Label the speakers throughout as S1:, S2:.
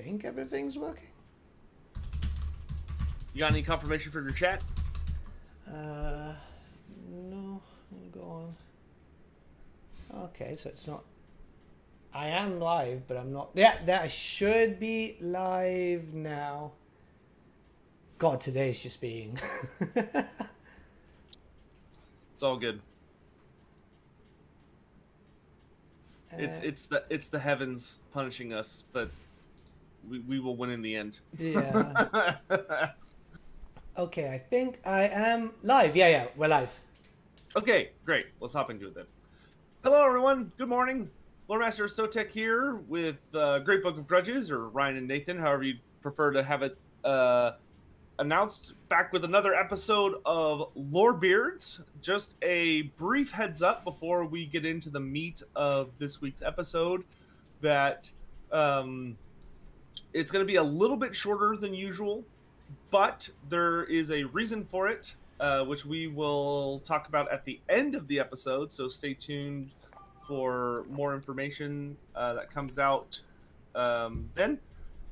S1: think everything's working.
S2: You got any confirmation for your chat?
S1: No. Let me go on. Okay, so it's not. I am live, but I'm not. Yeah, that should be live now. God, today's just being.
S2: It's all good. It's the heavens punishing us, but we will win in the end.
S1: Yeah. Okay, I think I am live. Yeah, we're live.
S2: Okay, great. Let's hop into it then. Hello, everyone. Good morning. LoremasterOfSotek here with Great Book of Grudges, or Ryan and Nathan, however you prefer to have it announced. Back with another episode of Lorebeards. Just a brief heads up before we get into the meat of this week's episode that it's going to be a little bit shorter than usual, but there is a reason for it, which we will talk about at the end of the episode, so stay tuned for more information that comes out then.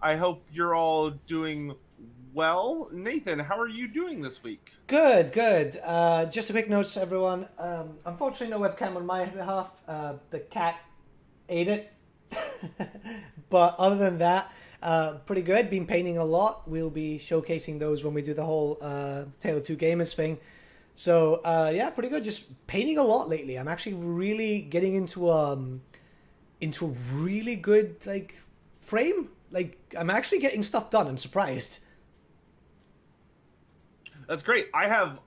S2: I hope you're all doing well. Nathan, how are you doing this week?
S1: Good. Just a quick note to everyone. Unfortunately, no webcam on my behalf. The cat ate it. But other than that, pretty good. Been painting a lot. We'll be showcasing those when we do the whole Tale of Two Gamers thing. So, yeah, pretty good. Just painting a lot lately. I'm actually really getting into a really good, frame. I'm actually getting stuff done. I'm surprised.
S2: That's great. I have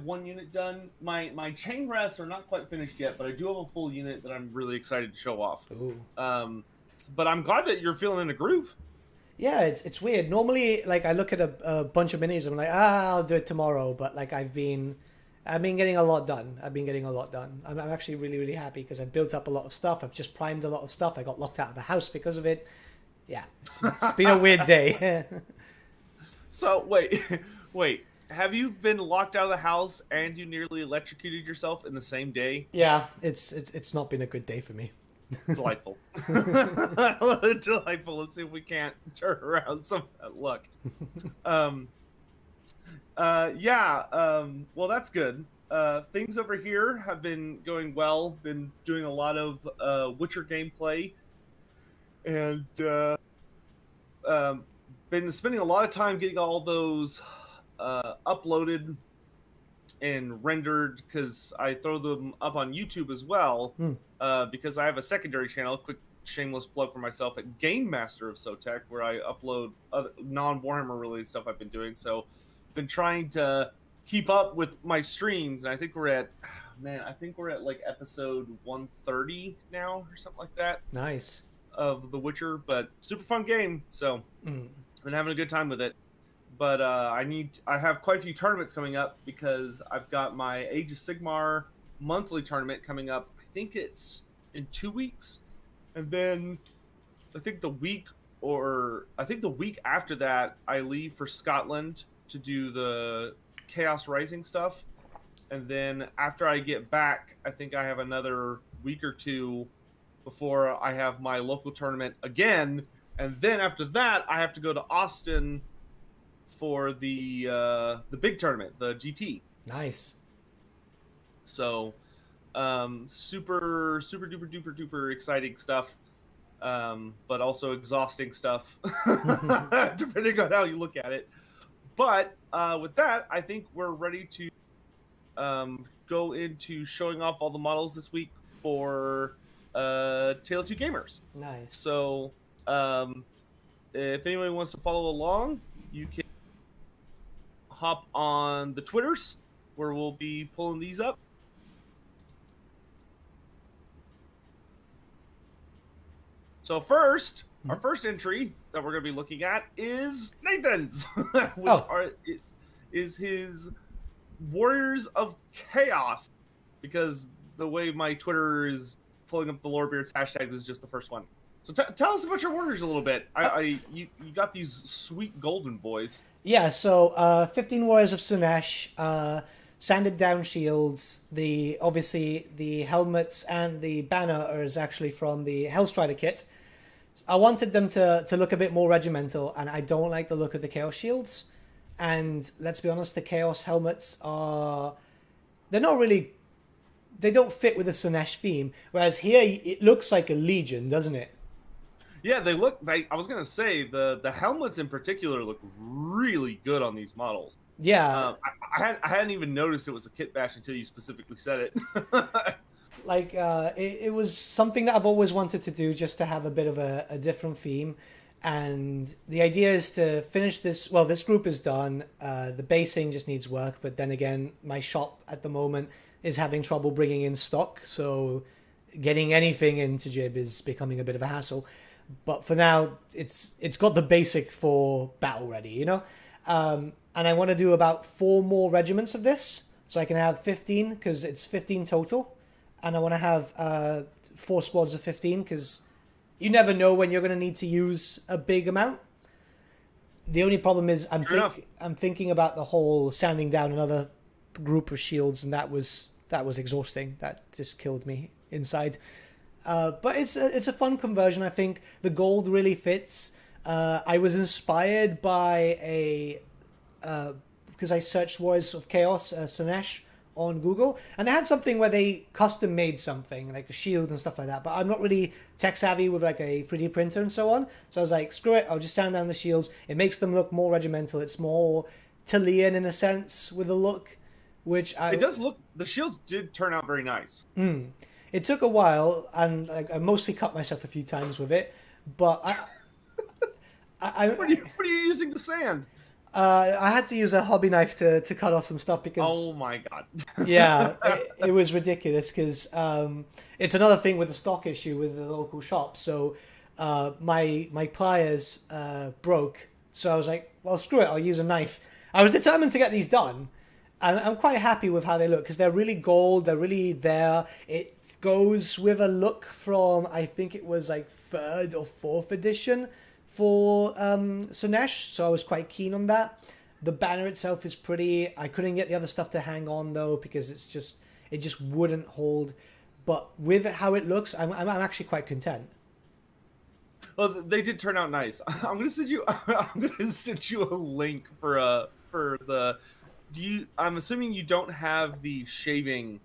S2: one unit done. My chain rests are not quite finished yet, but I do have a full unit that I'm really excited to show off.
S1: Ooh.
S2: But I'm glad that you're feeling in a groove.
S1: Yeah, it's weird. Normally, I look at a bunch of minis and I'm like, I'll do it tomorrow. But I've been getting a lot done. I'm actually really, really happy because I built up a lot of stuff. I've just primed a lot of stuff. I got locked out of the house because of it. Yeah, it's been a weird day.
S2: So wait. Have you been locked out of the house and you nearly electrocuted yourself in the same day?
S1: Yeah, it's not been a good day for me.
S2: Delightful. Delightful. Let's see if we can't turn around some of that luck. Well, that's good. Things over here have been going well. Been doing a lot of Witcher gameplay, and been spending a lot of time getting all those uploaded and rendered, because I throw them up on YouTube as well, because I have a secondary channel. Quick shameless plug for myself at LoremasterOfSotek, where I upload other non-Warhammer related stuff I've been doing. So been trying to keep up with my streams, and I think we're at episode 130 now or something like that.
S1: Nice.
S2: Of The Witcher, but super fun game, so been having a good time with it. But I have quite a few tournaments coming up, because I've got my Age of Sigmar monthly tournament coming up. I think it's in 2 weeks, and then I think the week after that I leave for Scotland to do the Chaos Rising stuff, and then after I get back, I think I have another week or two before I have my local tournament again, and then after that I have to go to Austin for the big tournament, the GT.
S1: Nice.
S2: So, super duper exciting stuff, but also exhausting stuff, depending on how you look at it. But with that, I think we're ready to go into showing off all the models this week for Tale of Two Gamers.
S1: Nice.
S2: So, if anyone wants to follow along, you can hop on the Twitters, where we'll be pulling these up. So first, our first entry that we're going to be looking at is Nathan's, which is his Warriors of Chaos, because the way my Twitter is pulling up the Lorebeards hashtag, this is just the first one. So tell us about your Warriors a little bit. You got these sweet golden boys.
S1: Yeah, so 15 Warriors of Slaanesh, sanded down shields. Obviously the helmets and the banner is actually from the Hellstrider kit. I wanted them to look a bit more regimental, and I don't like the look of the Chaos Shields. And let's be honest, the Chaos helmets are... They're not really... They don't fit with the Slaanesh theme. Whereas here, it looks like a Legion, doesn't it?
S2: Yeah, they look... I was going to say, the helmets in particular look really good on these models.
S1: Yeah.
S2: I hadn't even noticed it was a kit bash until you specifically said it.
S1: Like, it was something that I've always wanted to do, just to have a bit of a different theme. And the idea is to finish this... Well, this group is done. The basing just needs work. But then again, my shop at the moment is having trouble bringing in stock. So getting anything into Jib is becoming a bit of a hassle. But for now, it's got the basic for battle ready, you know? And I want to do about 4 more regiments of this. So I can have 15, because it's 15 total. And I want to have 4 squads of 15, because you never know when you're going to need to use a big amount. The only problem is I'm thinking about the whole sanding down another group of shields, and that was exhausting. That just killed me inside. But it's a fun conversion, I think. The gold really fits. I was inspired by because I searched Warriors of Chaos, Slaanesh, on Google, and they had something where they custom made something like a shield and stuff like that, but I'm not really tech savvy with like a 3D printer and so on, so I was like, screw it, I'll just sand down the shields. It makes them look more regimental. It's more Talian in a sense with the look, which it
S2: does look... The shields did turn out very nice.
S1: It took a while, and like I mostly cut myself a few times with it, but
S2: What are you using the sand?
S1: I had to use a hobby knife to cut off some stuff because...
S2: Oh my god.
S1: Yeah, it was ridiculous because it's another thing with the stock issue with the local shop. So my pliers broke. So I was like, well, screw it, I'll use a knife. I was determined to get these done. And I'm quite happy with how they look because they're really gold. They're really there. It goes with a look from, I think it was like 3rd or 4th edition for Slaanesh, so I was quite keen on that. The banner itself is pretty. I couldn't get the other stuff to hang on though because it just wouldn't hold. But with how it looks, I'm actually quite content.
S2: Well, they did turn out nice. I'm gonna send you a link for the. I'm assuming you don't have the shaving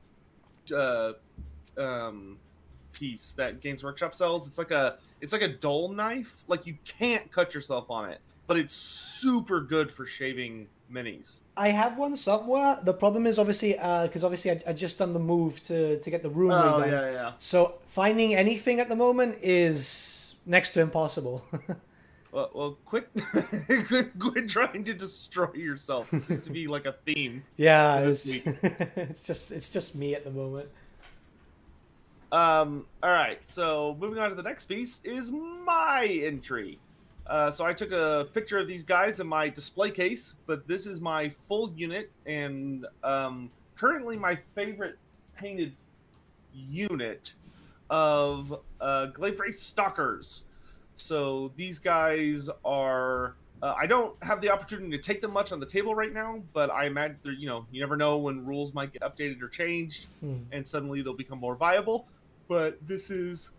S2: piece that Games Workshop sells. It's like a dull knife. Like you can't cut yourself on it, but it's super good for shaving minis.
S1: I have one somewhere. The problem is obviously because I just done the move to get the room redone.
S2: Yeah.
S1: So finding anything at the moment is next to impossible.
S2: Well, quit trying to destroy yourself. It seems to be like a theme.
S1: Yeah,
S2: this week.
S1: it's just me at the moment.
S2: All right, so moving on to the next piece is my entry. So I took a picture of these guys in my display case, but this is my full unit, and currently my favorite painted unit of Glaive Stalkers. So these guys are... I don't have the opportunity to take them much on the table right now, but I imagine, you never know when rules might get updated or changed, and suddenly they'll become more viable. But this is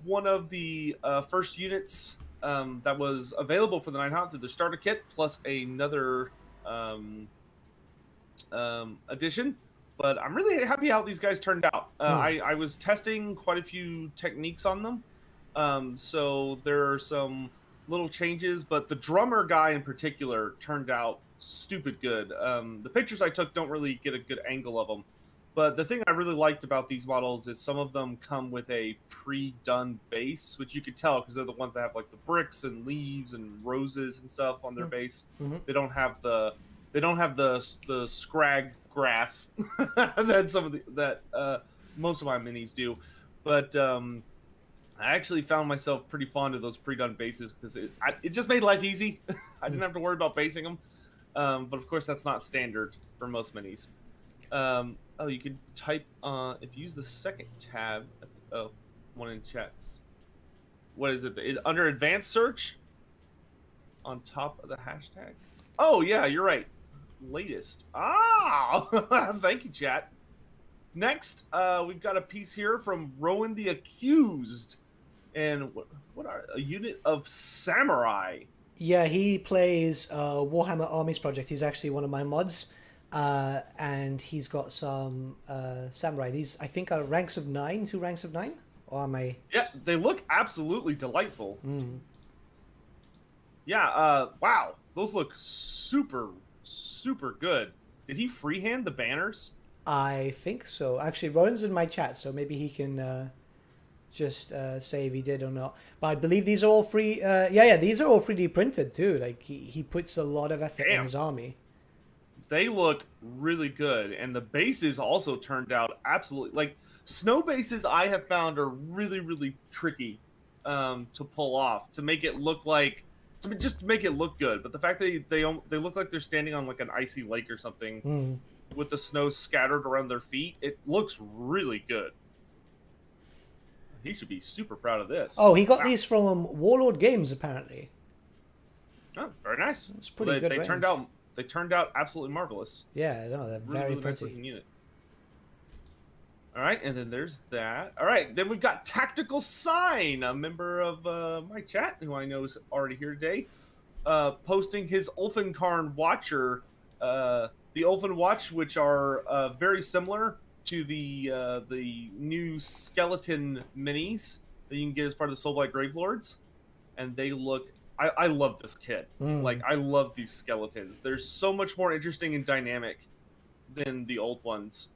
S2: one of the first units that was available for the 9 through the starter kit, plus another addition. But I'm really happy how these guys turned out. I was testing quite a few techniques on them. So there are some little changes, but the drummer guy in particular turned out stupid good. The pictures I took don't really get a good angle of them. But the thing I really liked about these models is some of them come with a pre-done base, which you could tell because they're the ones that have like the bricks and leaves and roses and stuff on their base. They don't have the scrag grass that most of my minis do. But I actually found myself pretty fond of those pre-done bases because it just made life easy. I didn't have to worry about basing them. But of course, that's not standard for most minis. Oh, you could type if you use the second tab. Oh, one in chats. What is it? Under advanced search on top of the hashtag. Oh yeah, you're right. Latest. Thank you, chat. Next, we've got a piece here from Ronin The Accused. And what are a unit of samurai?
S1: Yeah, he plays Warhammer Armies Project. He's actually one of my mods. And he's got some samurai. These, I think, are ranks of 9, 2 ranks of 9? Or am I...
S2: Yeah, they look absolutely delightful.
S1: Mm.
S2: Yeah, wow. Those look super, super good. Did he freehand the banners?
S1: I think so. Actually, Rowan's in my chat, so maybe he can just say if he did or not. But I believe these are all free. Yeah, these are all 3D printed too. Like he puts a lot of effort in his army.
S2: They look really good, and the bases also turned out absolutely like snow bases. I have found are really, really tricky to pull off to make it look like just to make it look good. But the fact that they look like they're standing on like an icy lake or something with the snow scattered around their feet, it looks really good. He should be super proud of this.
S1: Oh, he got these from Warlord Games apparently.
S2: Oh, very nice.
S1: It's pretty good.
S2: They turned out absolutely marvelous.
S1: Yeah, no, they're very
S2: really
S1: pretty.
S2: Nice looking unit. All right, and then there's that. All right, then we've got TacticalSign, a member of my chat who I know is already here today, posting his Ulfenkarn Watcher, the Ulfen Watch, which are very similar to the new skeleton minis that you can get as part of the Soulblight Gravelords, and they look. I love this kit. Like, I love these skeletons. They're so much more interesting and dynamic than the old ones.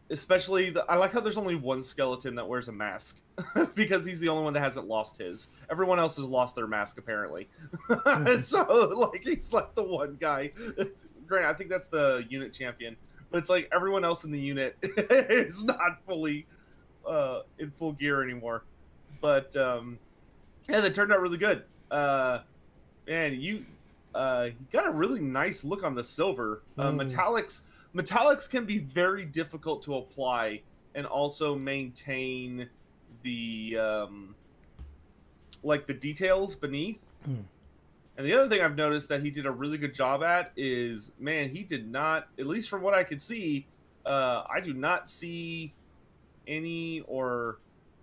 S2: Especially, I like how there's only one skeleton that wears a mask. Because he's the only one that hasn't lost his. Everyone else has lost their mask, apparently. So, like, he's like the one guy. Granted, I think that's the unit champion. But it's like everyone else in the unit is not fully in full gear anymore. But, yeah, they turned out really good. Man, you got a really nice look on the silver. Metallics can be very difficult to apply and also maintain the like the details beneath. And the other thing I've noticed that he did a really good job at is, man, he did not, at least from what I could see, I do not see any I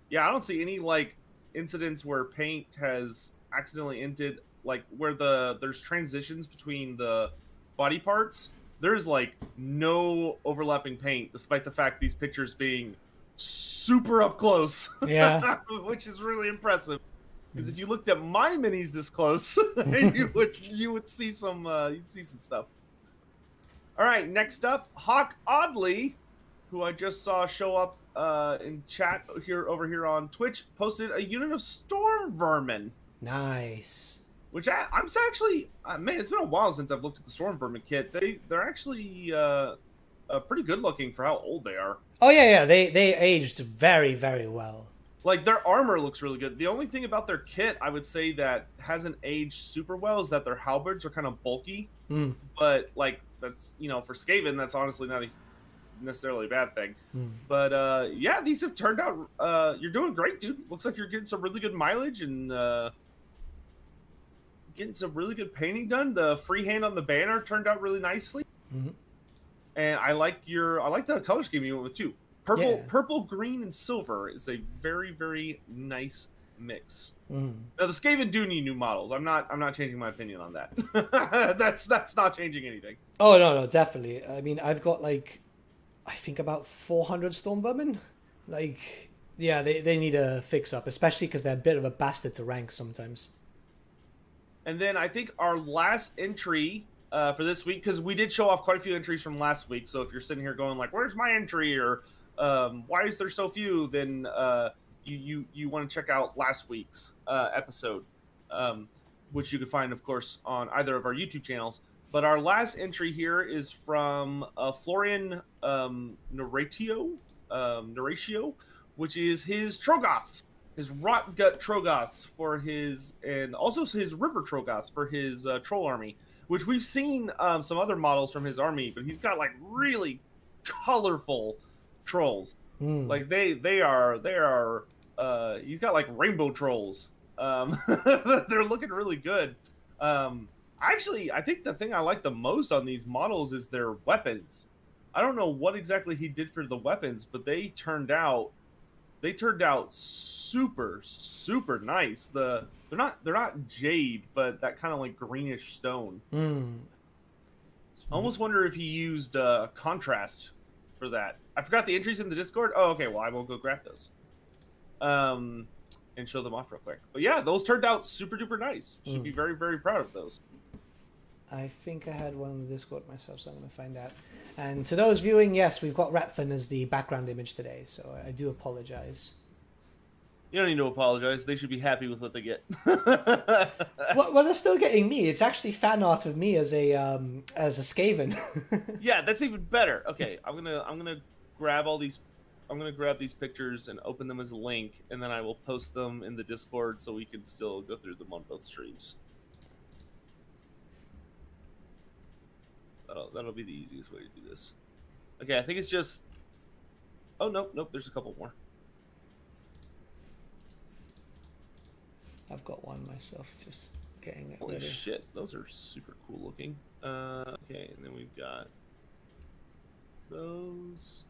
S2: don't see any like incidents where paint has accidentally ended, like where there's transitions between the body parts. There's like no overlapping paint, despite the fact these pictures being super up close.
S1: Yeah.
S2: Which is really impressive. Because if you looked at my minis this close, you would see some stuff. All right, next up, Hawk Oddly, who I just saw show up in chat over here on Twitch, posted a unit of storm vermin.
S1: Nice.
S2: Which I'm actually, man, it's been a while since I've looked at the storm vermin kit. They're actually pretty good looking for how old they are.
S1: Oh yeah, they aged very, very well.
S2: Like, their armor looks really good. The only thing about their kit, I would say, that hasn't aged super well is that their halberds are kind of bulky. But, like, that's, for Skaven, that's honestly not necessarily a bad thing. But, yeah, these have turned out, you're doing great, dude. Looks like you're getting some really good mileage and getting some really good painting done. The freehand on the banner turned out really nicely. And I like the color scheme you went with, too. Purple, green, and silver is a very, very nice mix. Now the Skaven do need new models. I'm not changing my opinion on that. That's not changing anything.
S1: Oh no, definitely. I mean, I've got like, I think about 400 storm vermin. Like, yeah, they need a fix up, especially because they're a bit of a bastard to rank sometimes.
S2: And then I think our last entry for this week, because we did show off quite a few entries from last week. So if you're sitting here going like, "Where's my entry?" or why is there so few? Then you want to check out last week's episode, which you can find, of course, on either of our YouTube channels. But our last entry here is from Florian Noratio, which is his Trogoths, his Rot Gut Trogoths and also his River Trogoths for his troll army, which we've seen some other models from his army, but he's got like really colorful trolls. Like they are he's got like rainbow trolls. They're looking really good. Actually, I think the thing I like the most on these models is their weapons. I don't know what exactly he did for the weapons, but they turned out they turned out super nice. They're not jade, but that kind of like greenish stone. I almost wonder if he used contrast for that. I forgot the entries in the Discord. Oh, okay. Well, I will go grab those. And show them off real quick. But yeah, those turned out super duper nice. Should be very, very proud of those.
S1: I think I had one on the Discord myself, so I'm going to find out. And to those viewing, yes, we've got Repfin as the background image today, so I do apologize.
S2: You don't need to apologize. They should be happy with what they get.
S1: Well, they're still getting me. It's actually fan art of me as a Skaven.
S2: Yeah, that's even better. Okay, I'm gonna grab all these. I'm gonna grab these pictures and open them as a link, and then I will post them in the Discord so we can still go through them on both streams. That'll be the easiest way to do this. Okay, I think it's just. Oh nope. There's a couple more.
S1: I've got one myself, just getting it
S2: Holy
S1: ready.
S2: shit, those are super cool looking. Okay, and then we've got those.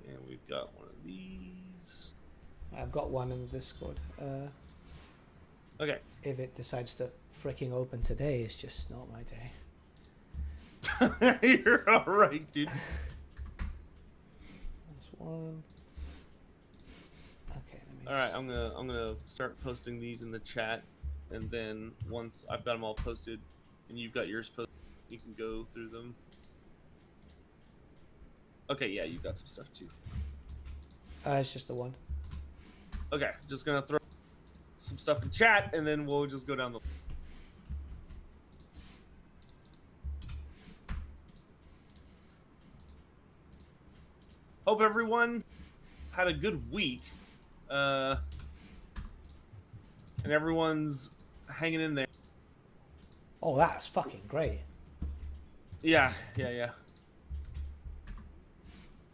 S2: And we've got one of these.
S1: I've got one in the Discord.
S2: Okay.
S1: If it decides to freaking open today, it's just not my day.
S2: You're alright, dude.
S1: That's one. Okay.
S2: Alright, I'm gonna start posting these in the chat, and then once I've got them all posted and you've got yours posted, you can go through them. Okay, yeah, you've got some stuff too.
S1: It's just the one.
S2: Okay, just gonna throw some stuff in chat, and then we'll just go down the. Hope everyone had a good week, and everyone's hanging in there.
S1: Oh, that's fucking great.
S2: Yeah.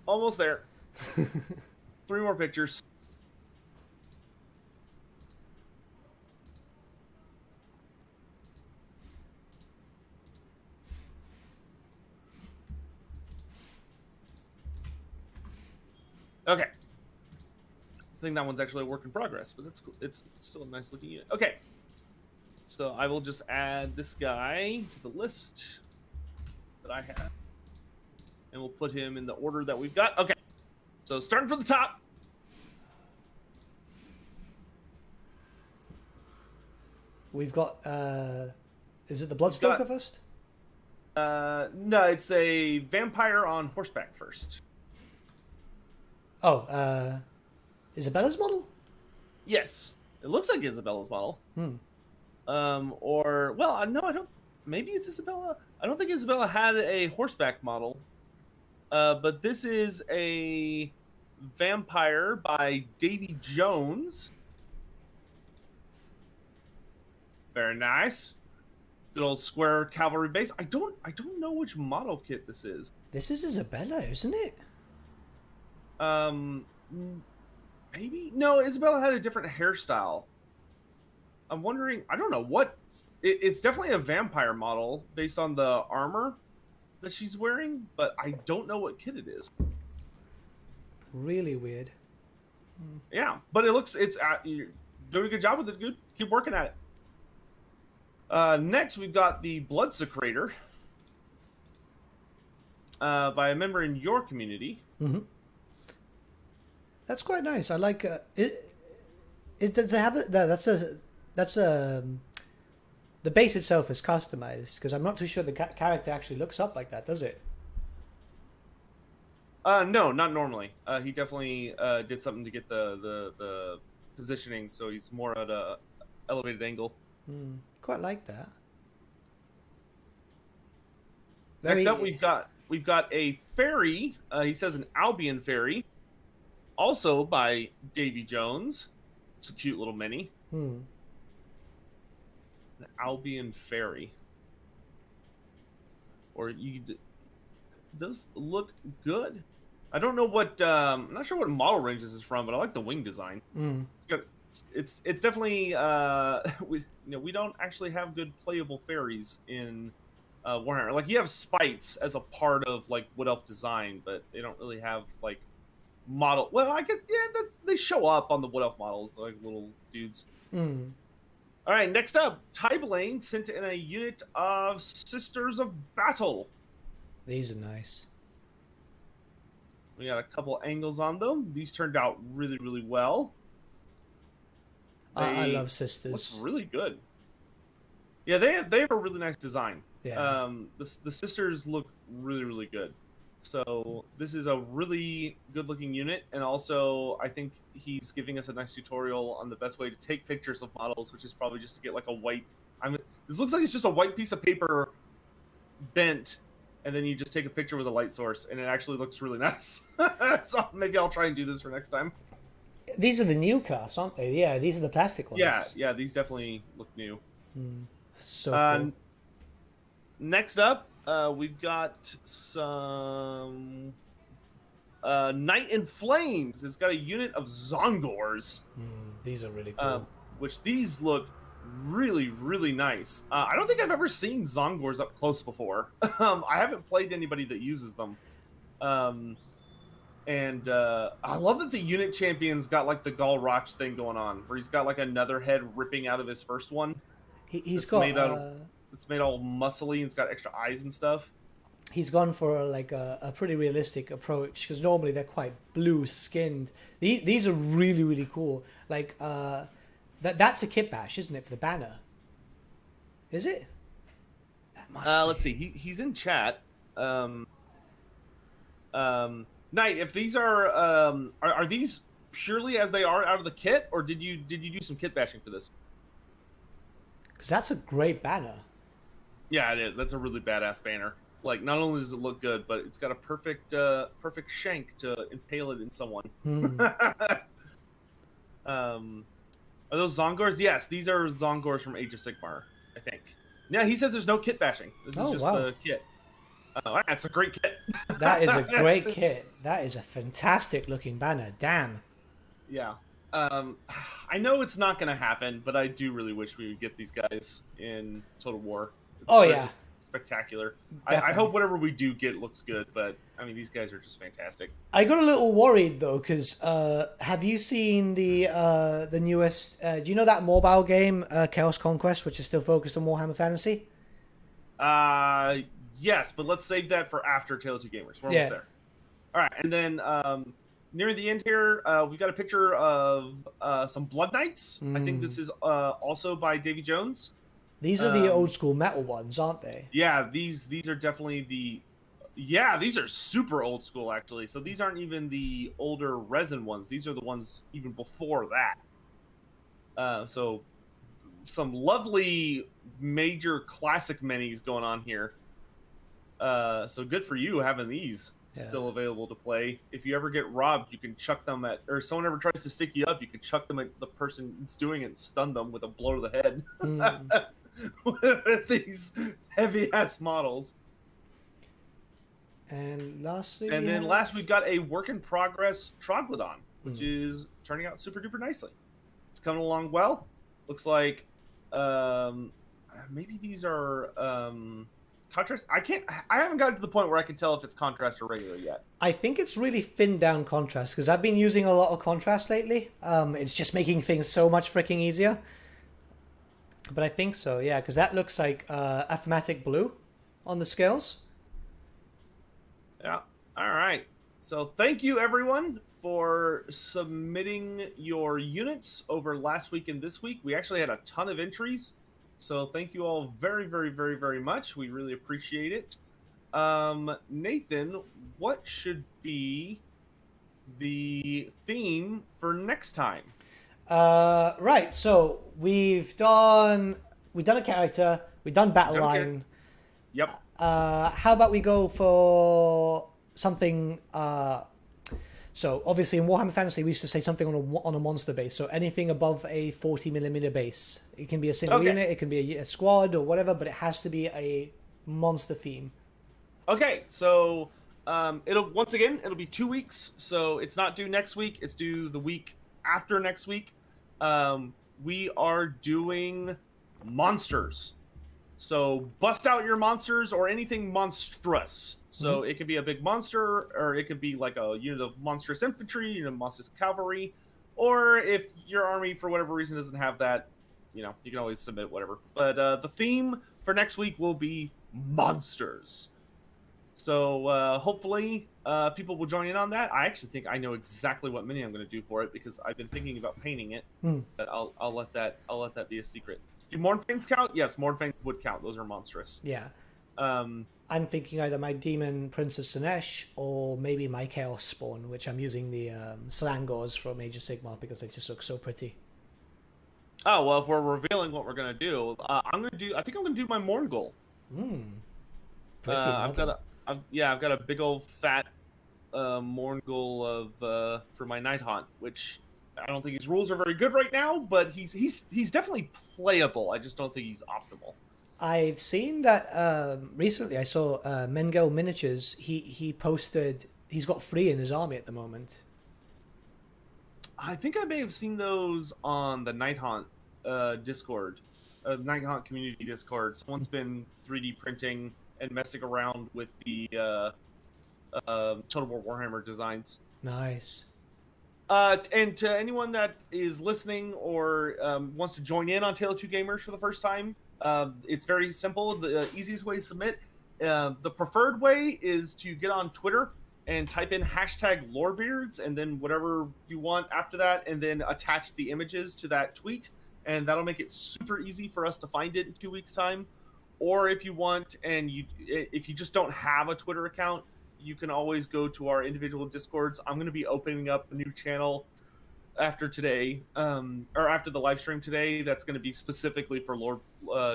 S2: Almost there. 3 more pictures. Okay. I think that one's actually a work in progress, but that's cool. It's still a nice looking unit. Okay. So I will just add this guy to the list that I have. And we'll put him in the order that we've got. Okay. So starting from the top.
S1: We've got, is it the Bloodstock first?
S2: No, it's a vampire on horseback first.
S1: Oh, Isabella's model?
S2: Yes. It looks like Isabella's model. Or, well, no, I don't. Maybe it's Isabella. I don't think Isabella had a horseback model. But this is a vampire by Davy Jones. Very nice. Good old square cavalry base. I don't know which model kit this is.
S1: This is Isabella, isn't it?
S2: Maybe no. Isabella had a different hairstyle. I'm wondering. I don't know what. It's definitely a vampire model based on the armor that she's wearing, but I don't know what kit it is.
S1: Really weird.
S2: Yeah, but it looks. You're doing a good job with it. Good. Keep working at it. Next, we've got the Bloodsecrator by a member in your community.
S1: That's quite nice. I like it. Does it have it? That's the base itself is customized, because I'm not too sure the character actually looks up like that, does it?
S2: No, not normally. He definitely did something to get the positioning, so he's more at a elevated angle.
S1: Quite like that.
S2: Next up, we've got a fairy. He says an Albion Fairy, also by Davy Jones. It's a cute little mini. The Albion Fairy. Or does look good. I don't know what. I'm not sure what model range this is from, but I like the wing design. It's definitely. We don't actually have good playable fairies in Warhammer. Like, you have Spites as a part of like Wood Elf design, but they don't really have like model. Well, they show up on the Wood Elf models, like little dudes.
S1: Mm.
S2: All right, next up, Tybelane sent in a unit of Sisters of Battle.
S1: These are nice.
S2: We got a couple angles on them. These turned out really, really well.
S1: I love Sisters.
S2: Looks really good. Yeah, they have a really nice design.
S1: Yeah.
S2: The Sisters look really, really good. So this is a really good looking unit, and also I think he's giving us a nice tutorial on the best way to take pictures of models, which is probably just to get like a white. This looks like it's just a white piece of paper bent, and then you just take a picture with a light source, and it actually looks really nice. So maybe I'll try and do this for next time.
S1: These are the new casts, aren't they? Yeah, these are the plastic ones.
S2: Yeah, these definitely look new.
S1: So cool.
S2: Next up, we've got some Night in Flames. It's got a unit of Zangores.
S1: These are really cool.
S2: Which these look really, really nice. I don't think I've ever seen Zangores up close before. I haven't played anybody that uses them. And I love that the unit champion's got like the Galroch thing going on, where he's got like another head ripping out of his first one.
S1: It's
S2: made all muscly and it's got extra eyes and stuff.
S1: He's gone for like a pretty realistic approach, because normally they're quite blue skinned. These are really, really cool. Like that's a kit bash, isn't it, for the banner? Is it? That must be.
S2: Let's see. He's in chat. Knight, if these are these purely as they are out of the kit, or did you do some kit bashing for this?
S1: Because that's a great banner.
S2: Yeah, it is. That's a really badass banner. Like, not only does it look good, but it's got a perfect shank to impale it in someone. Are those Zangores? Yes, these are Zangores from Age of Sigmar, I think. Yeah, he said there's no kit bashing. This is just the kit. That's a great kit.
S1: That is a great kit. That is a fantastic looking banner. Damn.
S2: Yeah. I know it's not going to happen, but I do really wish we would get these guys in Total War.
S1: They're
S2: just spectacular. I hope whatever we do get looks good, but I mean, these guys are just fantastic.
S1: I got a little worried though, because have you seen the newest? Do you know that mobile game, Chaos Conquest, which is still focused on Warhammer Fantasy?
S2: Yes, but let's save that for after Tale of Two Gamers. We're almost there. All right, and then near the end here, we've got a picture of some Blood Knights. I think this is also by Davy Jones.
S1: These are the old school metal ones, aren't they?
S2: Yeah, these are definitely these are super old school, actually. So these aren't even the older resin ones. These are the ones even before that. So some lovely major classic minis going on here. So good for you having these still available to play. If you ever get robbed, you can chuck them or someone ever tries to stick you up, you can chuck them at the person who's doing it and stun them with a blow to the head. With these heavy ass models.
S1: And lastly,
S2: we've got a work in progress Troglodon, which is turning out super duper nicely. It's coming along well. Looks like maybe these are contrast. I haven't gotten to the point where I can tell if it's contrast or regular yet.
S1: I think it's really thinned down contrast, because I've been using a lot of contrast lately. It's just making things so much freaking easier. But I think so, yeah, because that looks like Aphomatic Blue on the scales.
S2: Yeah. All right. So thank you, everyone, for submitting your units over last week and this week. We actually had a ton of entries. So thank you all very, very, very, very much. We really appreciate it. Nathan, what should be the theme for next time?
S1: Right, so we've done a character, we've done battle line.
S2: Yep.
S1: How about we go for something? So obviously in Warhammer Fantasy we used to say something on a monster base. So anything above a 40mm base. It can be a single unit, it can be a squad or whatever, but it has to be a monster theme.
S2: Okay, so it'll be 2 weeks. So it's not due next week. It's due the week after next week. We are doing monsters. So bust out your monsters or anything monstrous. So it could be a big monster, or it could be like a unit of monstrous infantry, unit of monstrous cavalry, or if your army for whatever reason doesn't have that, you know, you can always submit whatever. But the theme for next week will be monsters. So hopefully people will join in on that. I actually think I know exactly what mini I'm going to do for it because I've been thinking about painting it. But I'll let that be a secret. Do Mournfangs count? Yes, Mournfangs would count. Those are monstrous.
S1: Yeah. I'm thinking either my Demon Prince of Sinesh or maybe my Chaos Spawn, which I'm using the Zangores from Age of Sigmar because they just look so pretty.
S2: Oh well, if we're revealing what we're gonna do, I think I'm gonna do my Mourngul.
S1: Pretty.
S2: I've got a big old fat Mourngul of for my Night Haunt, which I don't think his rules are very good right now, but he's definitely playable. I just don't think he's optimal.
S1: I've seen that recently. I saw Mengel Miniatures. He posted. He's got 3 in his army at the moment.
S2: I think I may have seen those on the Night Haunt Discord, Night Haunt community Discord. Someone's been 3D printing and messing around with the Total War Warhammer designs.
S1: Nice.
S2: And to anyone that is listening or wants to join in on Tale of Two Gamers for the first time, it's very simple. The easiest way to submit, the preferred way is to get on Twitter and type in #Lorebeards and then whatever you want after that, and then attach the images to that tweet, and that'll make it super easy for us to find it in 2 weeks' time. Or if you want, and if you just don't have a Twitter account, you can always go to our individual Discords. I'm going to be opening up a new channel after today, or after the live stream today. That's going to be specifically for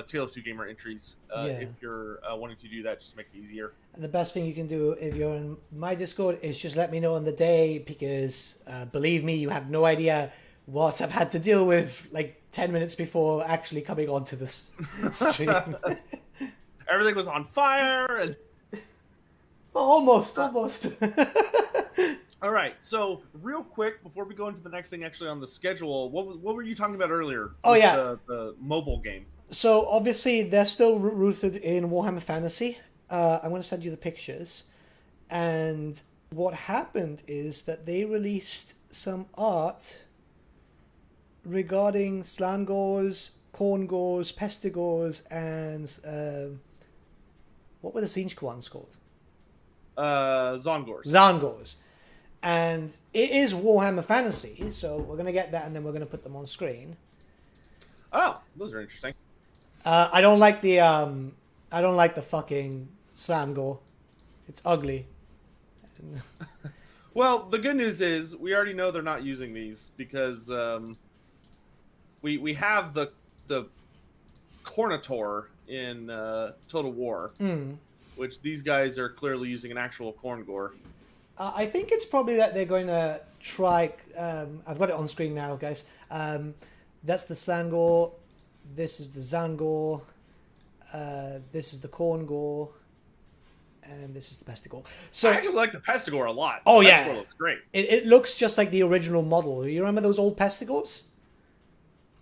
S2: Tale of Two Gamer entries. If you're wanting to do that, just to make it easier.
S1: And the best thing you can do if you're in my Discord is just let me know on the day, because believe me, you have no idea what I've had to deal with like 10 minutes before actually coming onto this stream.
S2: Everything was on fire. And...
S1: Almost.
S2: All right, so real quick before we go into the next thing, actually on the schedule, what were you talking about earlier?
S1: Oh yeah,
S2: the mobile game.
S1: So obviously they're still rooted in Warhammer Fantasy. I'm going to send you the pictures, and what happened is that they released some art regarding Slangores, Corngores, Pestigores, and what were the Siege ones called? Zangores. And it is Warhammer Fantasy, so we're going to get that and then we're going to put them on screen.
S2: Oh, those are interesting.
S1: I don't like the fucking Zangore. It's ugly.
S2: Well, the good news is we already know they're not using these because we have the Cornator in Total War, which these guys are clearly using an actual Corngore.
S1: I think it's probably that they're going to try... I've got it on screen now, guys. That's the Slangore. This is the Zangore. This is the Corngore. And this is the Pestigore. So
S2: I actually like the Pestigore a lot.
S1: Oh,
S2: the
S1: yeah.
S2: Pestigore looks great.
S1: It looks just like the original model. You remember those old Pestigores?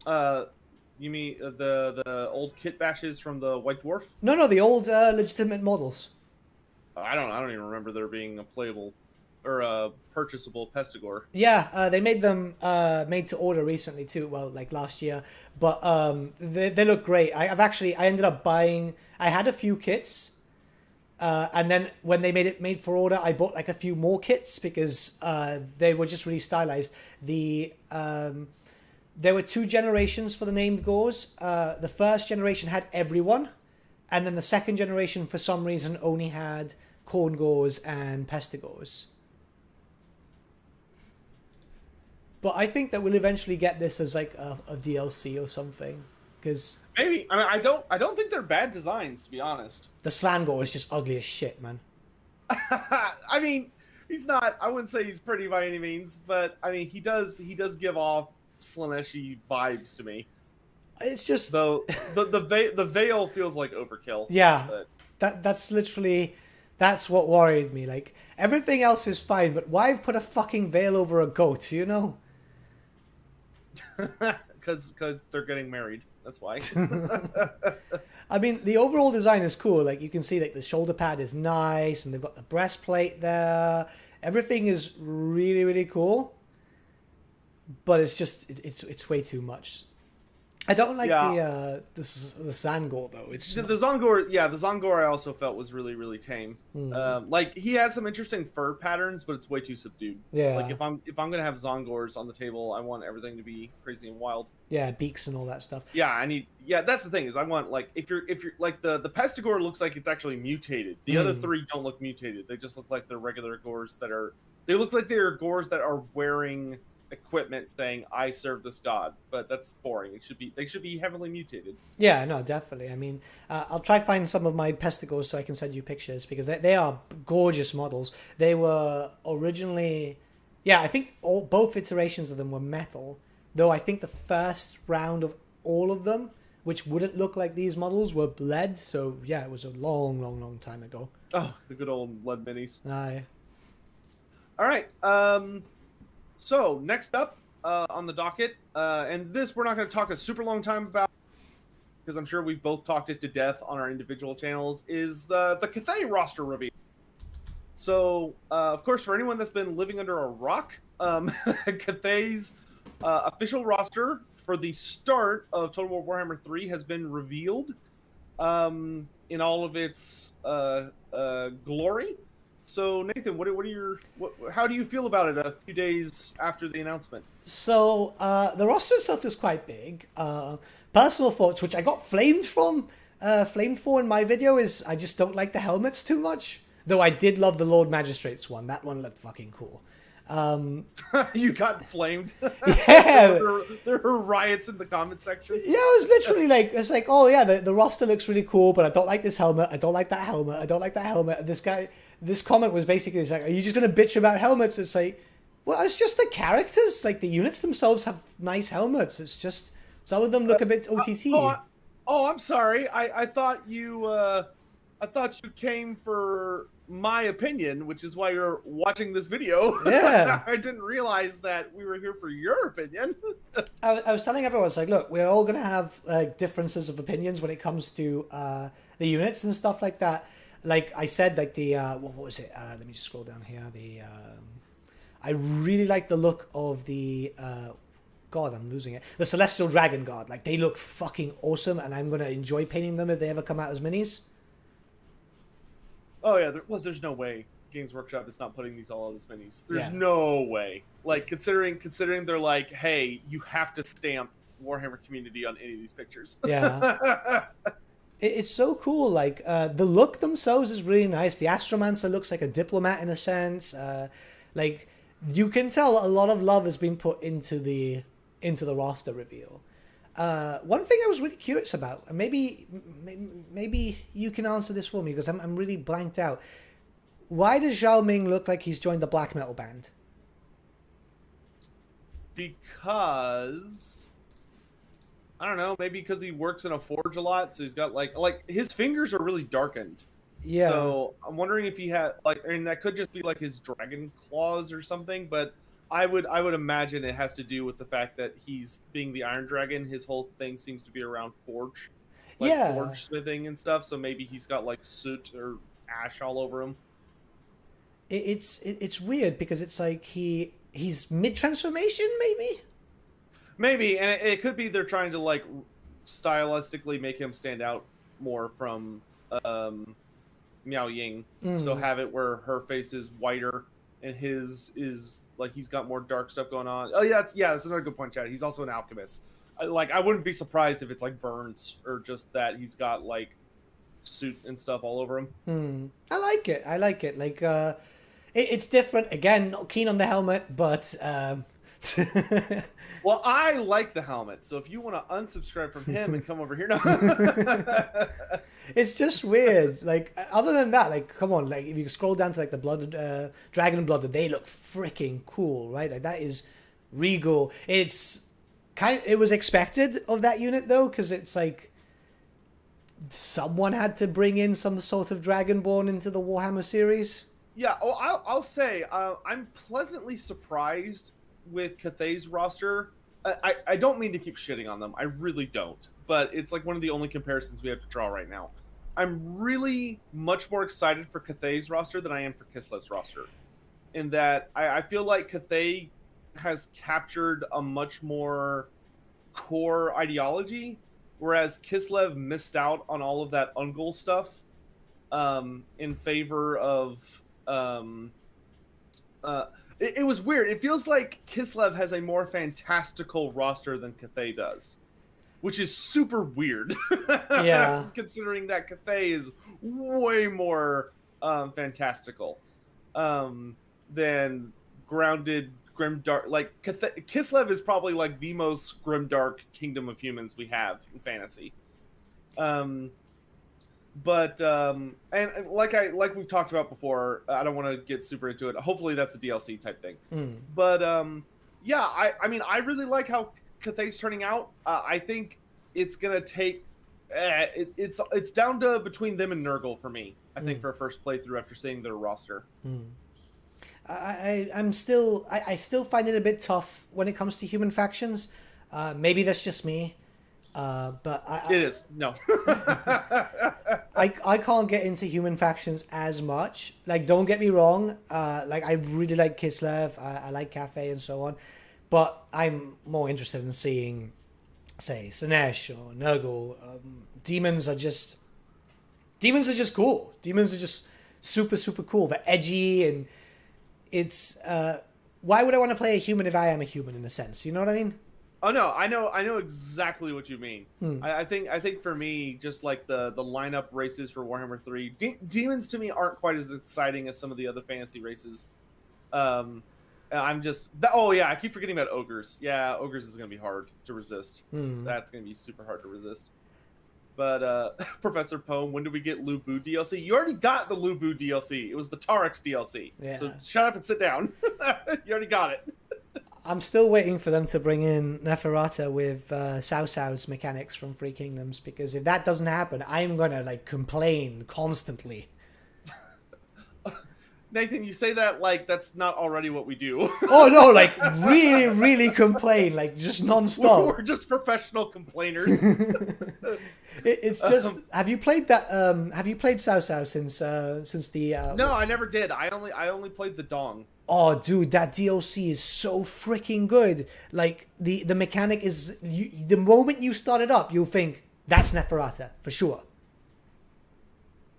S2: You mean the old kit bashes from the White Dwarf?
S1: No, the old legitimate models.
S2: I don't even remember there being a playable or a purchasable Pestigore.
S1: Yeah, they made them made to order recently too. Well, like last year, but they look great. I ended up buying. I had a few kits, and then when they made it made for order, I bought like a few more kits because they were just really stylized. There were 2 generations for the named Gores. The first generation had everyone, and then the second generation, for some reason, only had Corngores and Pestigores. But I think that we'll eventually get this as like a DLC or something, because
S2: maybe. I mean, I don't think they're bad designs, to be honest.
S1: the Slangore is just ugly as shit, man.
S2: I mean, he's not. I wouldn't say he's pretty by any means, but I mean, he does give off Slaneshi vibes to me.
S1: It's just
S2: though the veil feels like overkill.
S1: Yeah, but that's what worried me. Like everything else is fine, but why put a fucking veil over a goat? You know?
S2: Because they're getting married. That's why.
S1: I mean, the overall design is cool. Like, you can see, like, the shoulder pad is nice, and they've got the breastplate there. Everything is really, really cool. But it's just, it's way too much. I don't like the Zangore, though. It's
S2: the Zangore, the Zangore I also felt was really, really tame. Like, he has some interesting fur patterns, but it's way too subdued.
S1: Yeah.
S2: Like, if I'm gonna have Zangores on the table, I want everything to be crazy and wild.
S1: Yeah, beaks and all that stuff.
S2: Yeah, that's the thing, is I want, like, if you're like, the Pestigore looks like it's actually mutated. The other three don't look mutated. They just look like they're regular gores they look like they're gores that are wearing equipment saying I serve this god, but that's boring. They should be heavily mutated.
S1: Yeah, no, definitely. I mean, I'll try find some of my Pestigores so I can send you pictures, because they are gorgeous models. They were originally, I think both iterations of them were metal, though I think the first round of all of them, which wouldn't look like these models, were lead. So yeah, it was a long, long, long time ago.
S2: Oh, the good old lead minis.
S1: Aye.
S2: All right. So next up on the docket, and this we're not going to talk a super long time about, because I'm sure we've both talked it to death on our individual channels, is the Cathay roster reveal. So, of course, for anyone that's been living under a rock, Cathay's official roster for the start of Total War Warhammer 3 has been revealed in all of its glory. So, Nathan, how do you feel about it a few days after the announcement?
S1: So, the roster itself is quite big. Personal thoughts, which I got flamed for in my video, is I just don't like the helmets too much. Though I did love the Lord Magistrate's one. That one looked fucking cool.
S2: You got flamed?
S1: Yeah.
S2: there were riots in the comment section.
S1: Yeah, it was literally like, it's like, oh yeah, the roster looks really cool, but I don't like this helmet. I don't like that helmet. I don't like that helmet. And this comment was basically like, are you just going to bitch about helmets? It's like, well, it's just the characters. Like, the units themselves have nice helmets. It's just, some of them look a bit OTT.
S2: I'm sorry. I thought you came for my opinion, which is why you're watching this video.
S1: Yeah.
S2: I didn't realize that we were here for your opinion.
S1: I was telling everyone, it's like, look, we're all going to have differences of opinions when it comes to the units and stuff like that. Like I said, like the, what was it? Let me just scroll down here. I really like the look of the, God, I'm losing it. The Celestial Dragon Guard. Like, they look fucking awesome, and I'm going to enjoy painting them if they ever come out as minis.
S2: Oh yeah, there's no way Games Workshop is not putting these all on as minis. There's no way. Like, considering they're like, hey, you have to stamp Warhammer Community on any of these pictures.
S1: Yeah. It's so cool. Like, the look themselves is really nice. The Astromancer looks like a diplomat in a sense. Like, you can tell a lot of love has been put into the roster reveal. One thing I was really curious about, and maybe you can answer this for me, because I'm really blanked out. Why does Xiaoming look like he's joined the black metal band?
S2: Because I don't know, maybe because he works in a forge a lot, so he's got like his fingers are really darkened.
S1: Yeah.
S2: So I'm wondering if he had that could just be like his dragon claws or something, but I would imagine it has to do with the fact that he's being the Iron Dragon. His whole thing seems to be around forge, forge smithing and stuff. So maybe he's got like soot or ash all over him.
S1: It's weird, because it's like he's mid transformation,
S2: Maybe, and it could be they're trying to like stylistically make him stand out more from Miao Ying. So have it where her face is whiter and his is like he's got more dark stuff going on. Oh yeah, that's another good point, Chad. He's also an alchemist. I wouldn't be surprised if it's like burns or just that he's got like suit and stuff all over him.
S1: I like it. Like, it's different. Again, not keen on the helmet, but
S2: well, I like the helmet, so if you want to unsubscribe from him and come over here, no.
S1: It's just weird. Like, other than that, like, come on, like, if you scroll down to like the blood, dragon blood, they look freaking cool, right? Like, that is regal. It was expected of that unit though, because it's like someone had to bring in some sort of dragonborn into the Warhammer series.
S2: Yeah, I'll say I'm pleasantly surprised with Cathay's roster. I don't mean to keep shitting on them. I really don't. but it's like one of the only comparisons we have to draw right now. I'm really much more excited for Cathay's roster than I am for Kislev's roster. In that I feel like Cathay has captured a much more core ideology, whereas Kislev missed out on all of that Ungol stuff in favor of... it was weird. It feels like Kislev has a more fantastical roster than Cathay does, which is super weird.
S1: Yeah.
S2: Considering that Cathay is way more fantastical than grounded, grimdark. Like Kislev is probably like the most grimdark kingdom of humans we have in fantasy. But and like we've talked about before, I don't want to get super into it. Hopefully that's a DLC type thing. But yeah, I mean I really like how Cathay's turning out. I think it's gonna take it's down to between them and Nurgle for me. I think for a first playthrough after seeing their roster.
S1: I still find it a bit tough when it comes to human factions. Maybe that's just me. But
S2: it is no.
S1: I can't get into human factions as much. Like, don't get me wrong. Like, I really like Kislev. I like Cafe and so on. But I'm more interested in seeing, say, Sinesh or Nurgle. Demons are just cool. Demons are just super, super cool. They're edgy, and it's why would I want to play a human if I am a human in a sense? You know what I mean?
S2: Oh no, I know exactly what you mean. I think for me, just like the lineup races for Warhammer 3, demons to me aren't quite as exciting as some of the other fantasy races. I'm just I keep forgetting about ogres. Yeah, ogres is gonna be hard to resist. That's gonna be super hard to resist. But Professor Poem, when do we get Lubu DLC? You already got the Lubu DLC. It was the Tarex DLC.
S1: Yeah.
S2: So shut up and sit down. You already got it.
S1: I'm still waiting for them to bring in Neferata with Cao Cao's mechanics from Three Kingdoms, because if that doesn't happen, I'm gonna like complain constantly.
S2: Nathan, you say that like that's not already what we do.
S1: Oh no, like really, really complain, like just non-stop.
S2: We're just professional complainers.
S1: It's just. Have you played that? Have you played Cao Cao since the?
S2: No, I never did. I only played the Dong.
S1: Oh, dude, that DLC is so freaking good. Like the mechanic is, the moment you start it up, you'll think that's Neferata for sure.